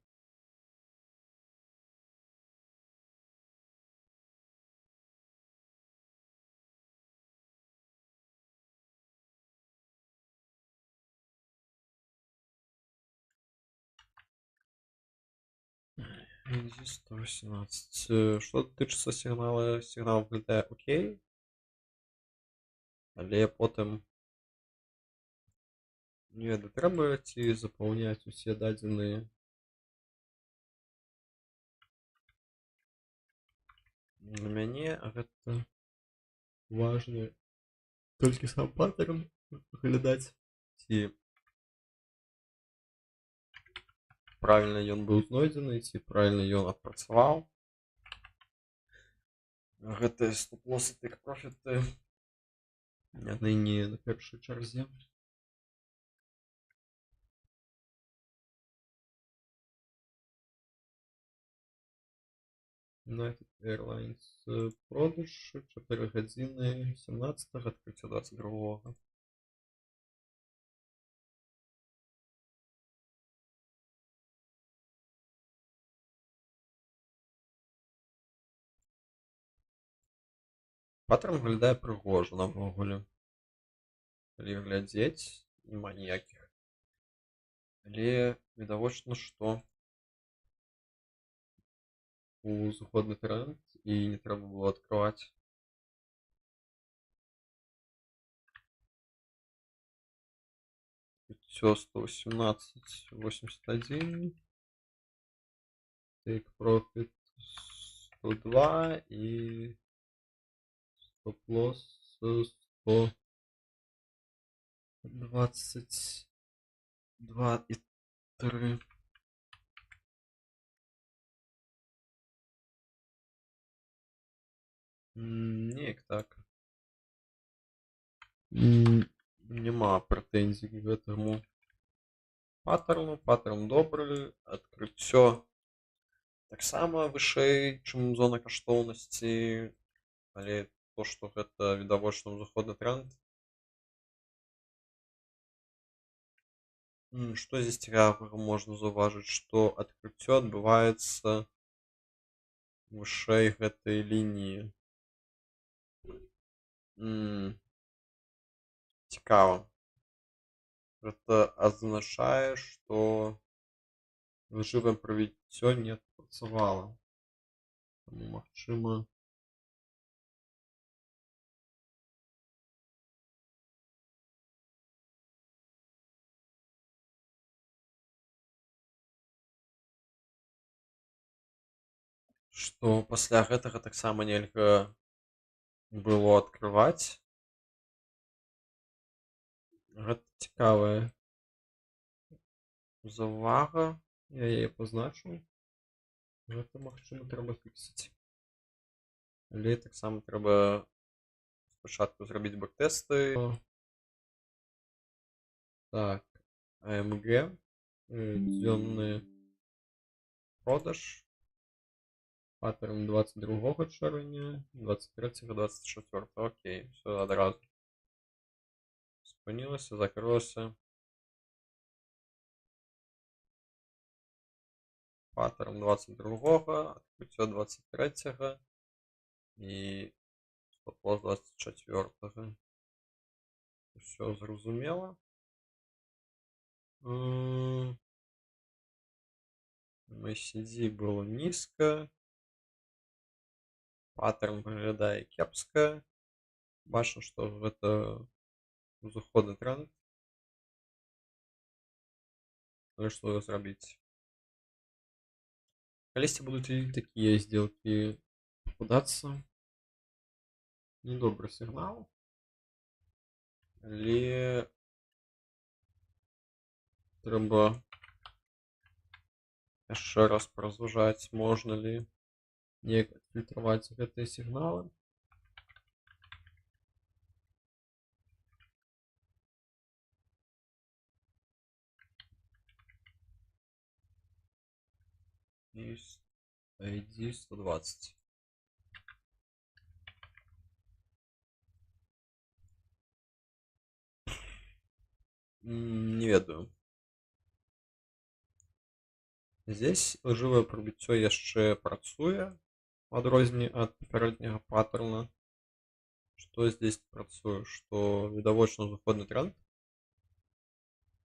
Здесь 118. Что тычыцца сігнала, сігнал выглядае окей, але потым не ведаю, трэба ці запаўняць усе дадзеныя. Для мяне гэта важна толькі сам паттерн выглядаць, ці правильно ён быў знойдзены, ці правильно ён адпрацаваў. Гэтыя стоп-лосы, тэйк-профіты яны не на першай чарзе. United Airlines продаж 4 гадзіны 17-го, открыццё 22-го. Паттерн выглядае прыгожа навогуле. Калі глядзець, няма ніякіх. Але відавочна, што узыходны тренд і не трэба было адкрываць. Все 118.81. Take profit 102 и стоп-лосс 122,3. Неяк так. Няма прэтэнзій к гэтаму паттерну. Паттерн добры, адкрыццё таксама вышэй, чым зона каштоўнасці, але то, што гэта відавочна узыходны тренд. Што здесь цікавага можна заўважыць, што адкрыццё адбываецца вышэй гэтай лініі. Цікава. Гэта азначае, што лжывае правіццё не адпрацавала. Таму магчыма, што пасля гэтага таксама нельга было адкрываць. Гэта цікавая заўвага, я яе пазначыў. Гэта, магчыма, трэба фіксіць. Але таксама трэба спачатку зрабіць бэктэсты. Так, AMG, дзённы продаж, паттерн 22 чэрвеня, 23, 24. Окей, все адразу. Спынілася, закрылася. Паттерн 22, открыццё 23 і стоп-лосс 24. Все зразумела. MACD было нізка. Паттерн выглядае кепска. Бачу, што гэта узыходны тренд. Але што зрабіць? Калісьці будуць такія сделкі попадацца. Недобры сігнал. Але трэба яшчэ раз паразважаць, можна ли неяк адфільтраваць гэтыя сігналы. ID 120. Не ведаю. Здесь лжывае прабіццё яшчэ працуе, у адрозненні ад папярэдняга паттерна. Што здесь працуе? Што відавочна узыходны тренд.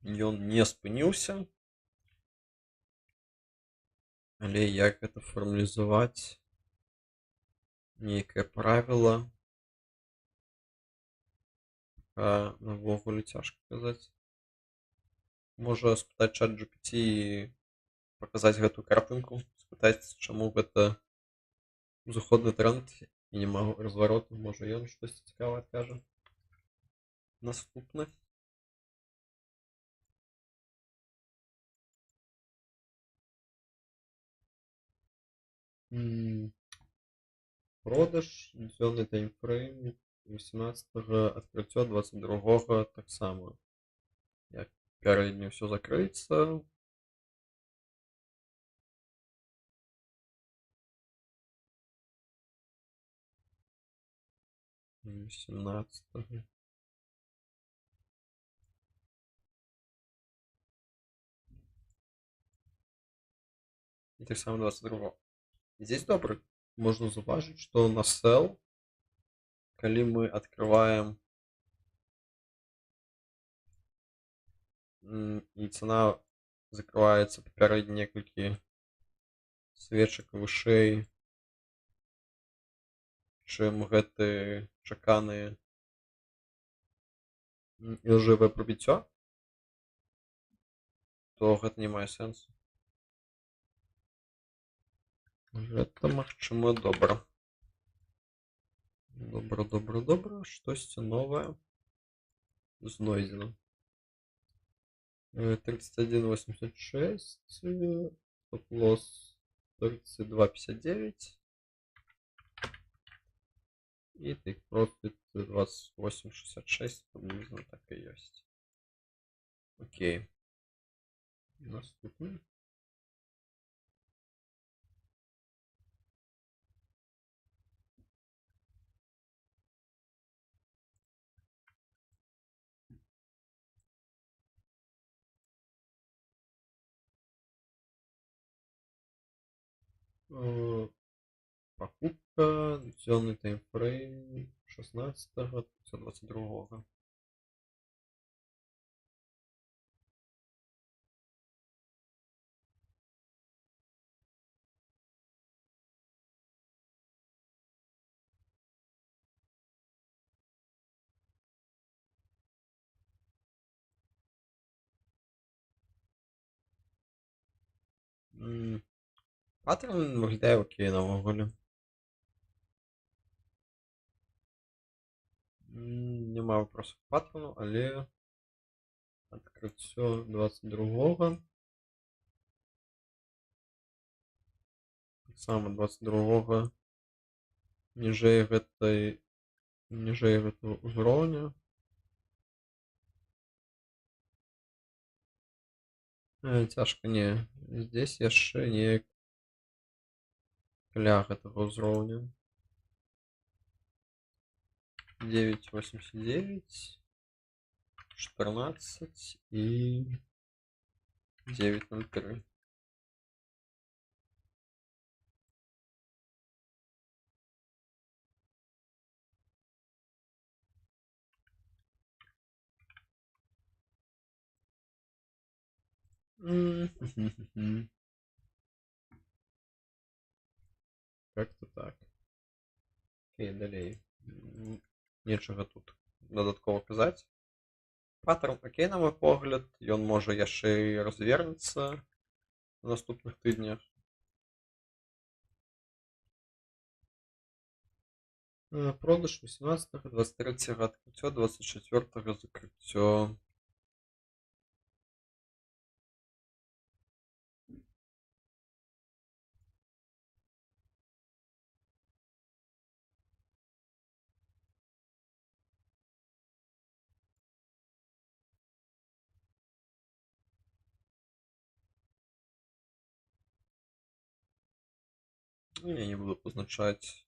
Ён не спыніўся. Але як гэта фармалізаваць? Нейкае правіла. Навогуле цяжка казаць. Можа спытаць ChatGPT і паказаць гэтую картынку, спытаць, чаму гэта узыходны тренд і няма развароту. Можа ён штосьці цікавае адкажа. Наступны. Продаж, дзённы таймфрейм 18-го, адкрыццё 22-го таксама. Як пярэдне ўсё закрыецца. І 18-го. І так само 22-го. Здесь добрый. Можно заўважыць, што на sell, калі мы открываем і цена закрываецца папярэдне некалькі свечак вышэй, чым гэты чаканы ілжывае прабіццё, то гэта не мае сэнсу. Гэта, магчыма, добра. Добра. Штосьці новае знойдзена. 31.86, стоп-лосс 32.59 и take profit 28.66, приблизно так и есть. Окей. Наступный. Покупка, зеленый таймфрейм 16-го, 522-го. Паттерн выглядає окей навогуле. няма вопросаў к патрону, але адкрыццё 22 таксама 22 ніжэй гэтага ўзроўня. Цяжка, не. Здесь яшчэ неяк каля гэтага ўзроўня. 9,89, 14 і 9,03. Как-то так. Окей, далей. Нечага тут дадаткова казаць. Паттерн окей, на мой погляд, ён можа яшчэ і развернецца на наступных тыднях. Продаж 18, 23 адкрыццё, 24 закрыццё. Я не буду пазначаць,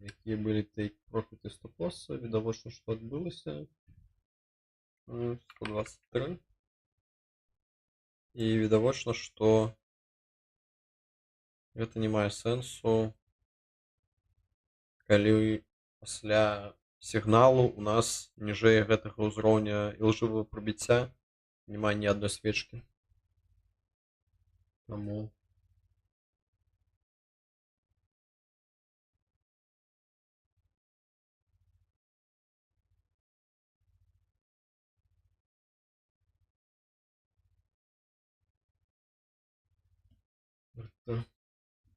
якія былі тейк-профіты стоп-лоса. Відавочна, што адбылася 123. І відавочна, што гэта не мае сэнсу, калі пасля сігналу у нас ніжэй гэтага ўзроўня ілжывага прабіцця няма ні адной свечкі. Таму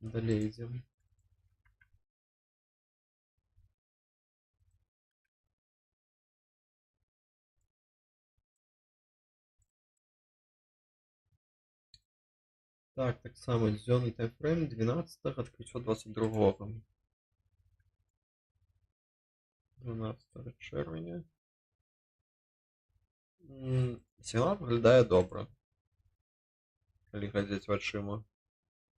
далей ідзем. Так, таксама дзённы таймфрейм 12, адкрыццё 22. 12 чэрвеня. Сігнал выглядае добра, калі глядзець вачыма.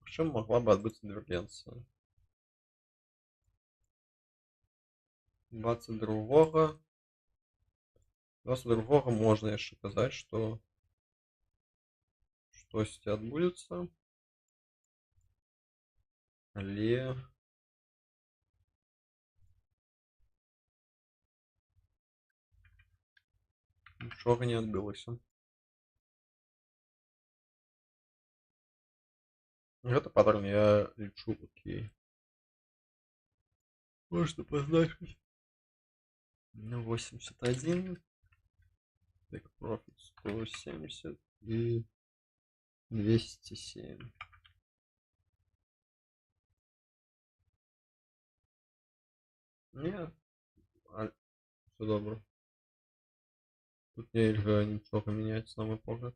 Магчыма, магла бы адбыцца дывергенцыя. 22 можна яшчэ казаць, што штосьці адбудзецца, але нічога не адбылася. Гэта паттерн, я лічу, окей. Можна пазначыць на 81, take profit 170 і 207. Не, все добра. Тут нельга нічога мяняць, на мой погляд.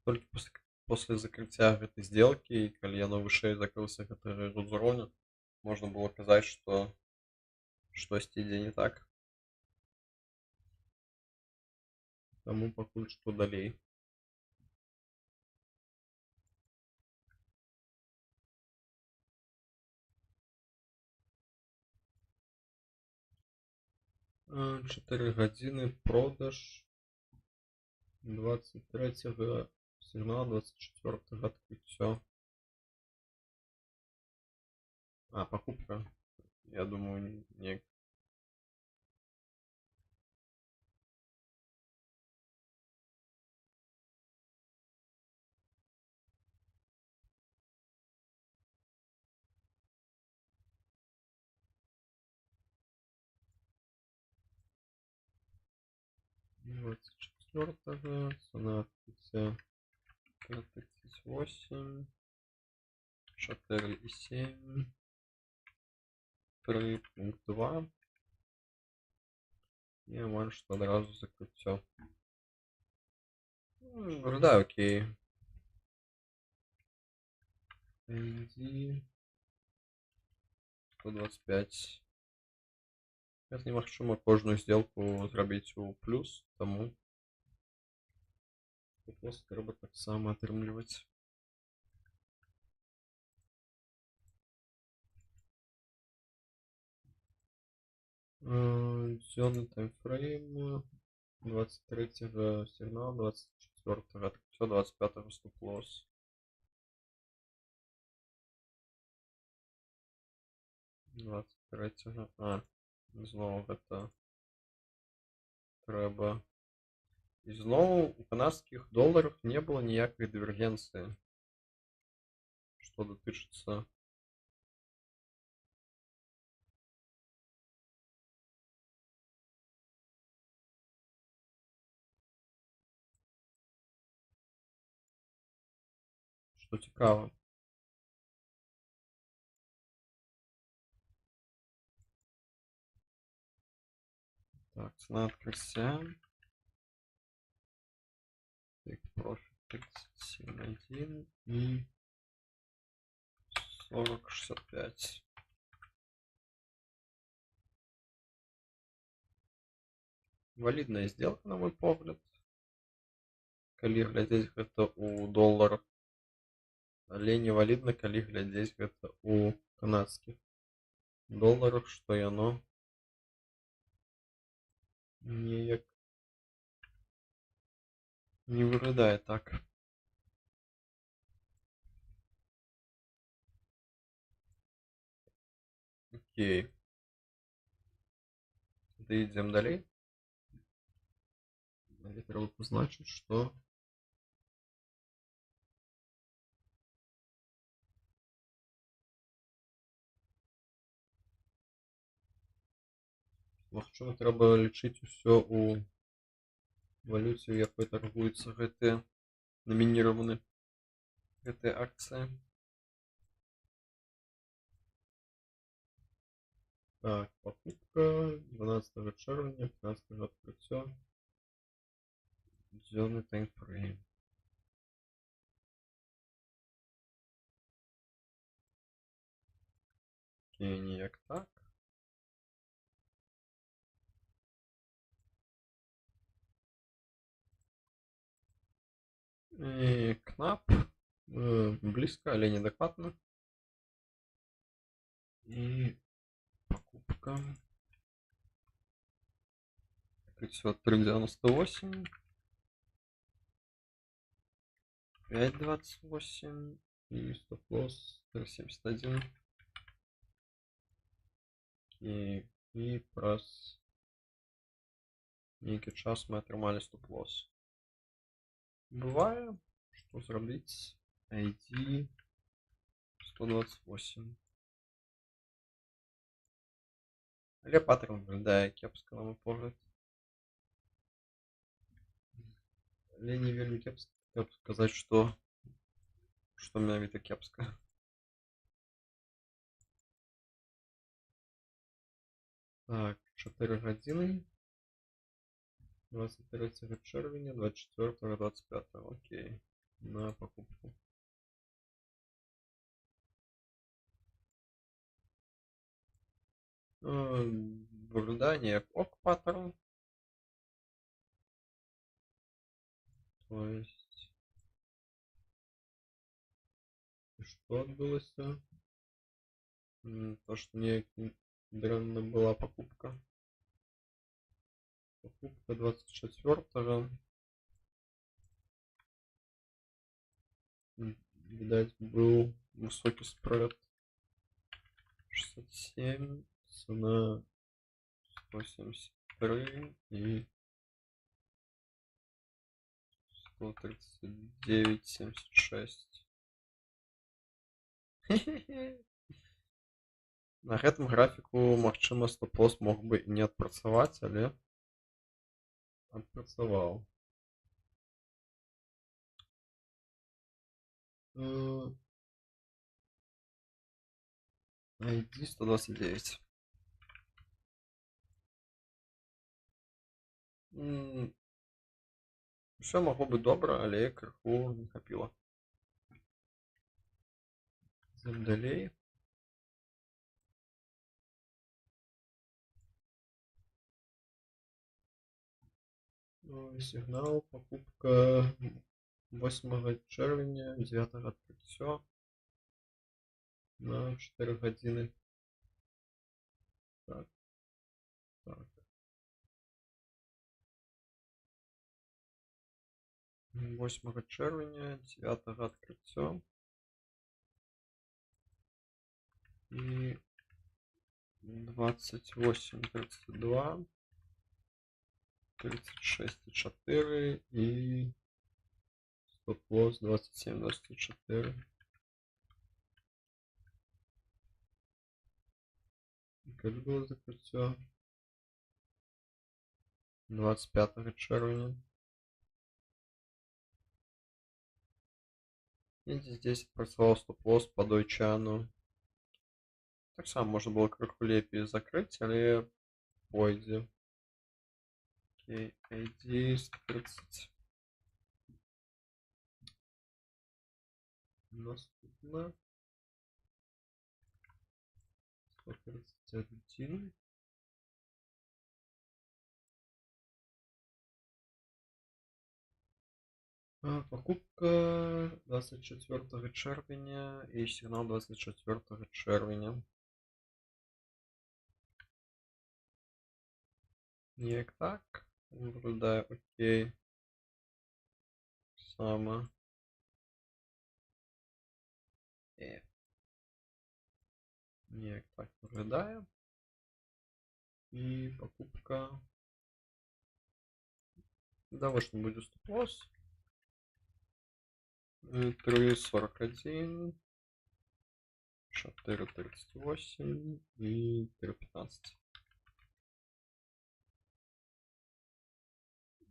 Толькі после закрыцця гэтай сделкі, і калі яно вышэй закрылася гэтага ўзроўня, можна было казаць, што штосьці ідзе не так. Таму пакуль што далей. Чатыры гадзіны продаж 23 сігнал, 24 адкрыццё. Покупка. Я думаю, не. 24, цена открытия 38, 4,7, 3.2. І можеш одразу закриття. Виглядає окей. AD 125. Зараз немагчыма кожную сделку зрабіць у плюс, тому просто трэба таксама атрымліваць. Дзённы таймфрейм 23 сигнал, 24 открытие, 25 стоп-лосс. Знову гэта трэба. І зноwu у канадскіх доларах не было ніякай дывергенцыі, што датычыцца што цікава. Так, цена открытия. Take profit 37.1 и 40.65. Валидная сделка, на мой погляд. Калі глядзець гэта у доларах. Але не валідна, калі глядзець гэта у канадскіх доларах, што яно неяк не выглядае так. Окей. Да ідзем далей. Але трэба пазначыць, што магчыма трэба лічыць усё у валюце, у якой торгуюцца гэтыя намініраваны гэтыя акцыі. Так, покупка 12 чэрвеня, 15 открытия. Дзённы таймфрейм. Окей, ніяк так. І кнап. Близко, але недокладно. И покупка. 398. 5.28. И стоп-лосс 371. И праз нейкі час мы атрымалі стоп-лосс. Бывае, што зрабіць ID 128. Але паттерн выглядае кепска, на мой погляд. Але не вельмі кепска, каб сказаць, што менавіта кепска. Так, 4 гадзіны. 23 чэрвеня, 24, 25. Окей. На покупку. Выглядае як ок паттерн. То есть что адбылося? То, что неяк дрэнна была покупка. Покупка 24-го. Видать, был высокий спред. 67, цена 173 и 139.76. На гэтым графіку, магчыма, стоп-лосс мог бы і не адпрацаваць, але Адпрацаваў. ID 129. Все могло быць добра, але крыху не хапіла. Ідзём далей. Сігнал, покупка 8 чэрвеня, 9 адкрыццё на 4 гадзіны. Так. 8 чэрвеня, 9 адкрыццё і 28:32, 36,4 і стоп-лосс 27,24. Калі было закрыццё? 25 чэрвеня. Недзе здесь працаваў стоп-лосс по дойчану. Таксама можна было крыху лепей закрыць, але пойдзе. Окей, ID 130. Наступна 131. Покупка 24 чэрвеня і сігнал 24 чэрвеня. Неяк так. Выглядае окей. Сама. Неяк так выглядае. І покупка. Давочно будзе стоп-лосс. 3,41, 4,38 і 3,15.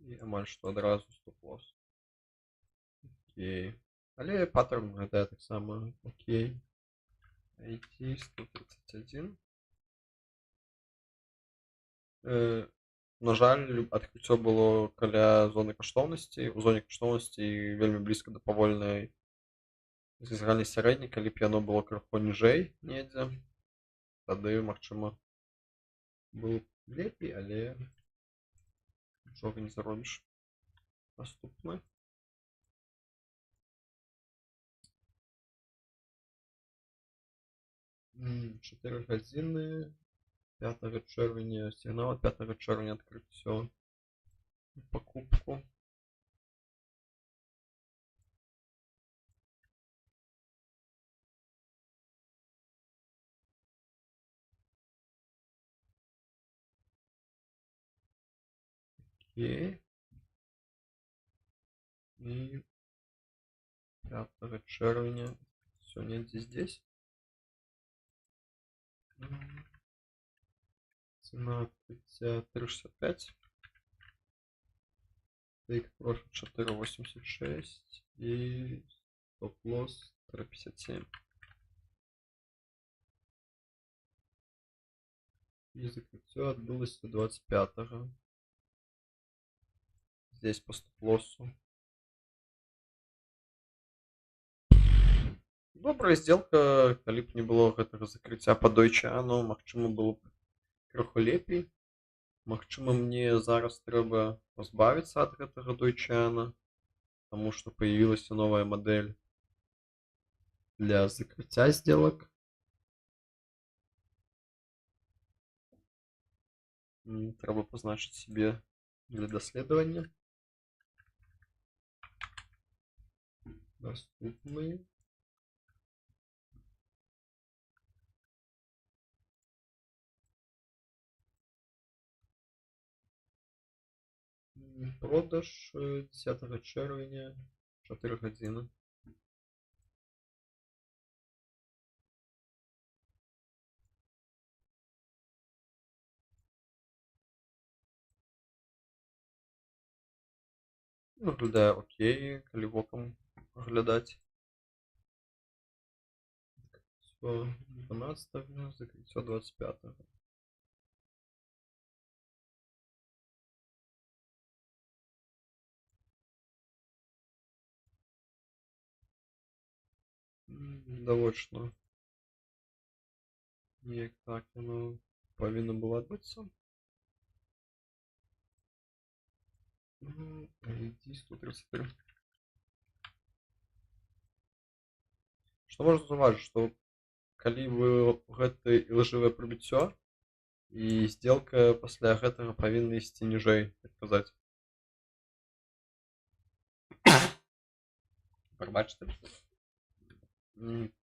І амаль што адразу стоп-лосс. Окей. Але паттерн выглядае таксама окей. ID 131. На жаль, адкрыццё было каля зоны каштоўнасці. У зоне каштоўнасці вельмі блізка да павольнай згальнай сярэдняй. Калі б яно было крыху ніжэй недзе, тады, магчыма, было б лепей, але нічога не заробіш. Наступны. Чатыры гадзіны, 5 чэрвеня, сігнал 5 чэрвеня адкрыццё. Покупку. Окей. И 5 чэрвеня. Все, недзе здесь. Цена открытия 3,65. Take profit 4,86 и стоп-лосс 3,57. И закрытие отбылось 25-го. Здесь по стоп-лоссу. Добрая сделка, калі б не было гэтага закрыцця па дойчану, магчыма было б крыху лепей. Магчыма, мне зараз трэба пазбавіцца ад гэтага дойчана, потому што появилась новая модель для закрыцця сделок. Трэба пазначыць себе для даследавання. Наступны. Продаж 10 чэрвеня, 4 гадзіны. Выглядае окей, калі вокам аглядаць. Закрыццё 12-го, закрыццё 25-го. Відавочна, неяк так яно павінна было адбыцца. ID 133. Што можна заўважыць, што калі вы гэты ілжывае прыбыццё, і сделка пасля гэтага павінна ісці ніжэй, так казаць. Прабачце.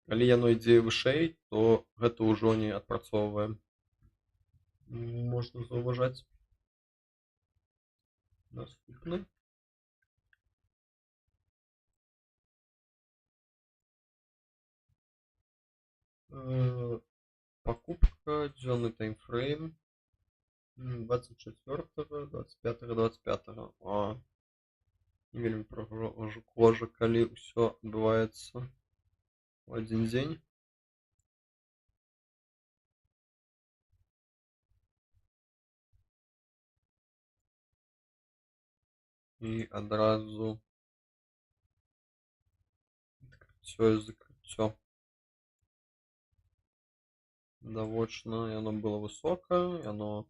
Калі яно ідзе вышэй, то гэта ўжо не адпрацоўвае. Можна заўважаць. Наступны. Покупка, дзённы таймфрейм 24-го, 25-го, 25-го. Не вельмі прыгожа, калі ўсё адбываецца у адзін дзень. І адразу адкрыццё і закрыццё. Відавочна, яно было высокае, яно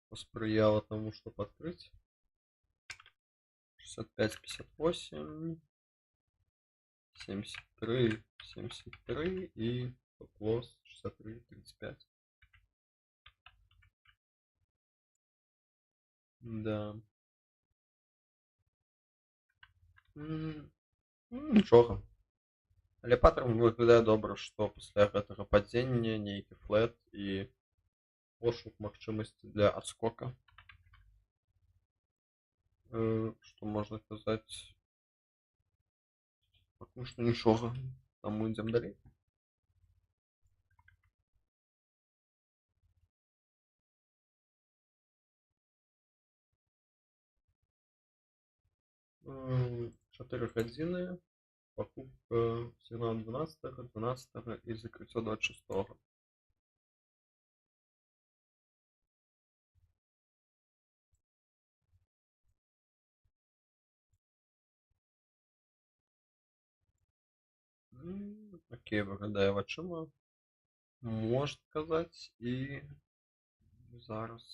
паспрыяла таму, што падкрыць. 65-58, 73-73 і стоп-лосс 63-35. Да. Нічога. Але паттерн выглядае добра, што пасля гэтага падзення нейкі флэт і пошук магчымасці для адскока. Што можна казаць? Пакуль што нічога. Таму ідзем далей. Чатыры гадзіны. Покупка сигнал 12-го, 12-го і закрыццё 26-го. Окей, выглядае вачыма. Можна казаць, і зараз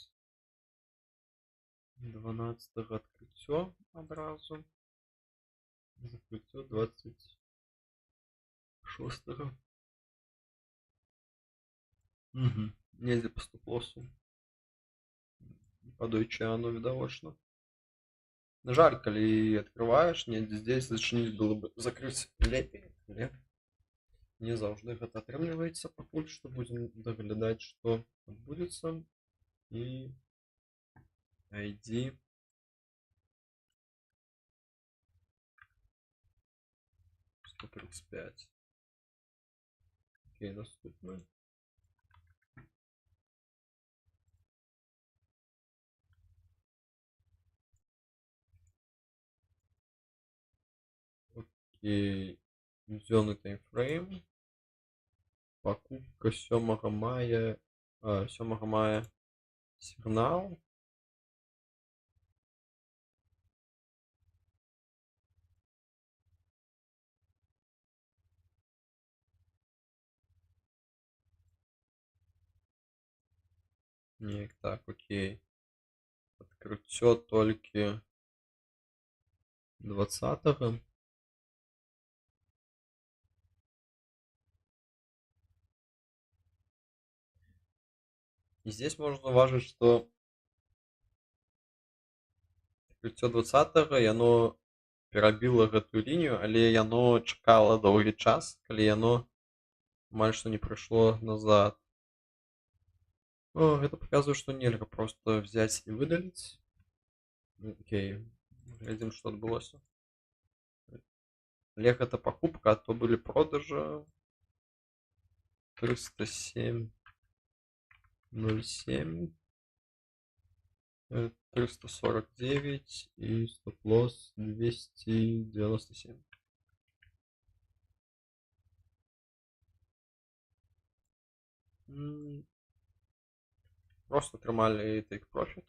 12-го адкрыццё адразу. Закрыццё 26-го. Недзе па стоп-лоссу. Падойче оно відавочна. На жаль, калі открываеш, недзе здесь зачыніць было бы закрыць лепей, але не заўжды гэта атрымліваецца. Пакуль што будзем даглядаць, што адбудзецца. І ID 135. Окей, наступны. Окей, дзённы таймфрейм. Покупка 7 мая сигнал. Неяк так, окей. Адкрыццё толькі 20-го. И здесь можно заўважыць, што адкрыццё 20-го яно перабіла гэтую лінію, але яно чакала доўгі час, калі яно амаль што не прыйшло назад. Гэта паказвае, што нельга проста взяць і выдаліць. Окей, глядзім, што адбылося. Але гэта пакупка, а то былі продажы 307.07. 349 и стоп-лосс 297. Просто трымалі take profit.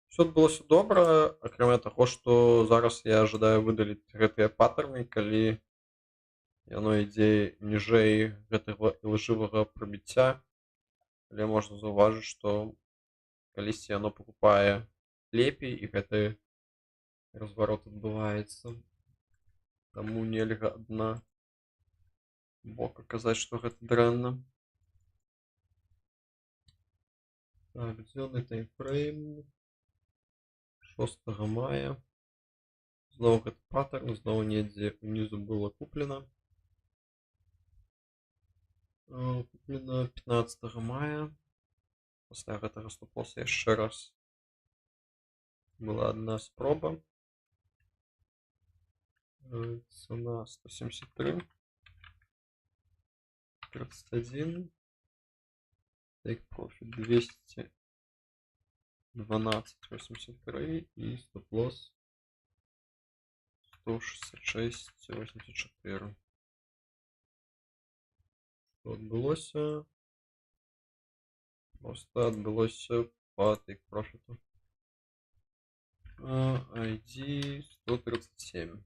Все адбылося добра, акрамя таго, што зараз я жадаю выдаліць гэтыя паттерны, калі яно ідзе ніжэй гэтага ілжывага прабіцця. Але можна заўважыць, што калісьці яно пакупае лепей і гэты разварот адбываецца. Таму нельга адна бока казаць, што гэта дрэнна. Так, дзённы таймфрейм 6 мая. Зноў гэты паттерн, зноў недзе унізу было куплена. Куплена 15 мая. Пасля гэтага стоп-лосса яшчэ раз была одна спроба. Цена 173. 31. Take profit 212.83 и стоп-лосс 166.84. Что адбылося? Просто адбылося по take profit. ID 137.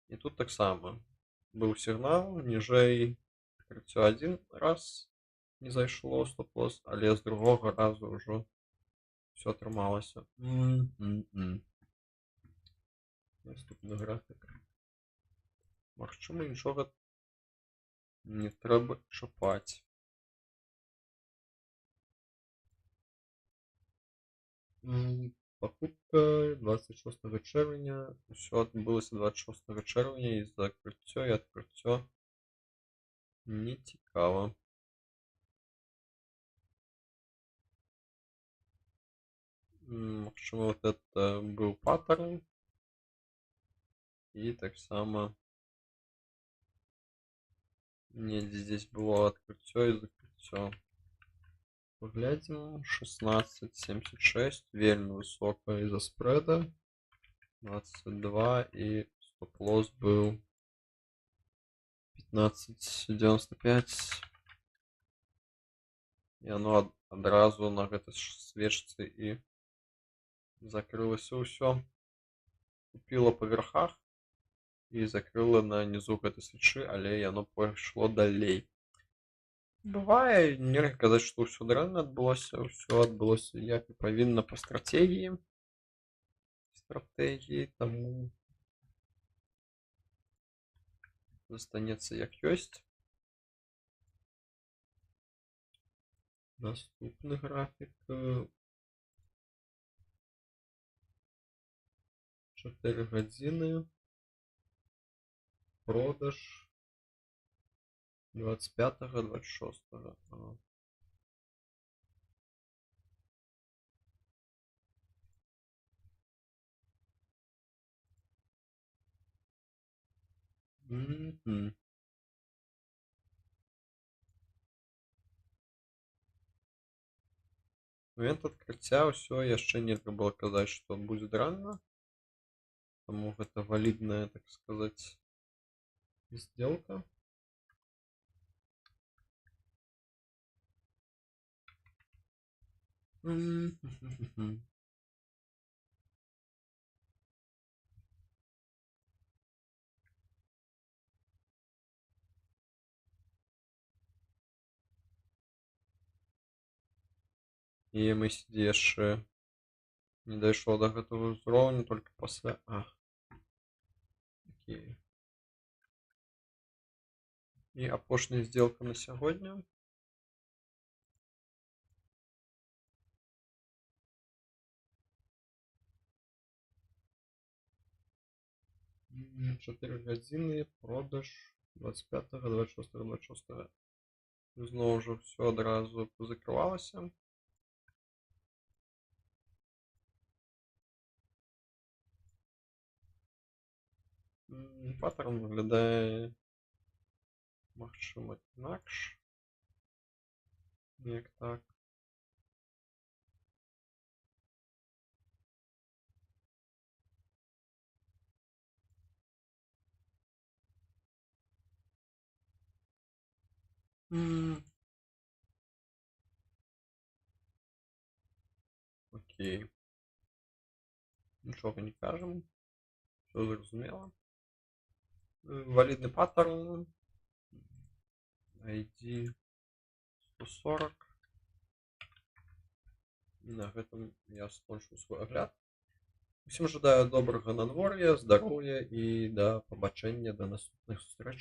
И тут таксама был сигнал, ніжэй адкрыццё один раз не зайшло стоп-лосс, але з другога разу ўжо все атрымалася. Наступны графік. Магчыма, нічога не трэба чапаць. Покупка 26 чэрвеня. Усё адбылося 26 чэрвеня, і закрыццё і адкрыццё не цікава. Магчыма, вот это был паттерн. И таксама недзе здесь было адкрыццё і закрыццё. Поглядим. 16.76. Вельмі высоко из-за спреда. 22. И стоп-лосс был 15.95. И оно адразу на гэтай свечцы и закрылася ўсё. Купила по верхах и закрыла на низу гэтай свечы, але яно пайшло далей. Бывае, нельга казаць, што ўсё дрэнна адбылося, ўсё адбылося як і павінна па стратегіі. Таму застанецца як ёсць. Наступны графік. 4 гадзіны. Продаж 25-26. Момент адкрыцця ўсё яшчэ нельга было казаць, што будзе дрэнна. Таму гэта валідная, так сказаць, сделка. І MACD яшчэ не дайшло до гэтага ўзроўню, только пасля. Окей. І апошняя сделка на сягоння. Чотири гадзіны, продаж 25-го, 26-го, 26-го. Зноў жа все адразу позакрывалася. Паттерн выглядае Магчыма, інакш. Неяк так. Окей. Нічога не кажам. Всё зразумела. Валідны паттерн. ID 140. На гэтым я скончыў свой агляд. Усім жадаю добрага надвор'я, здароўя і да пабачэння, да наступных сустрэч.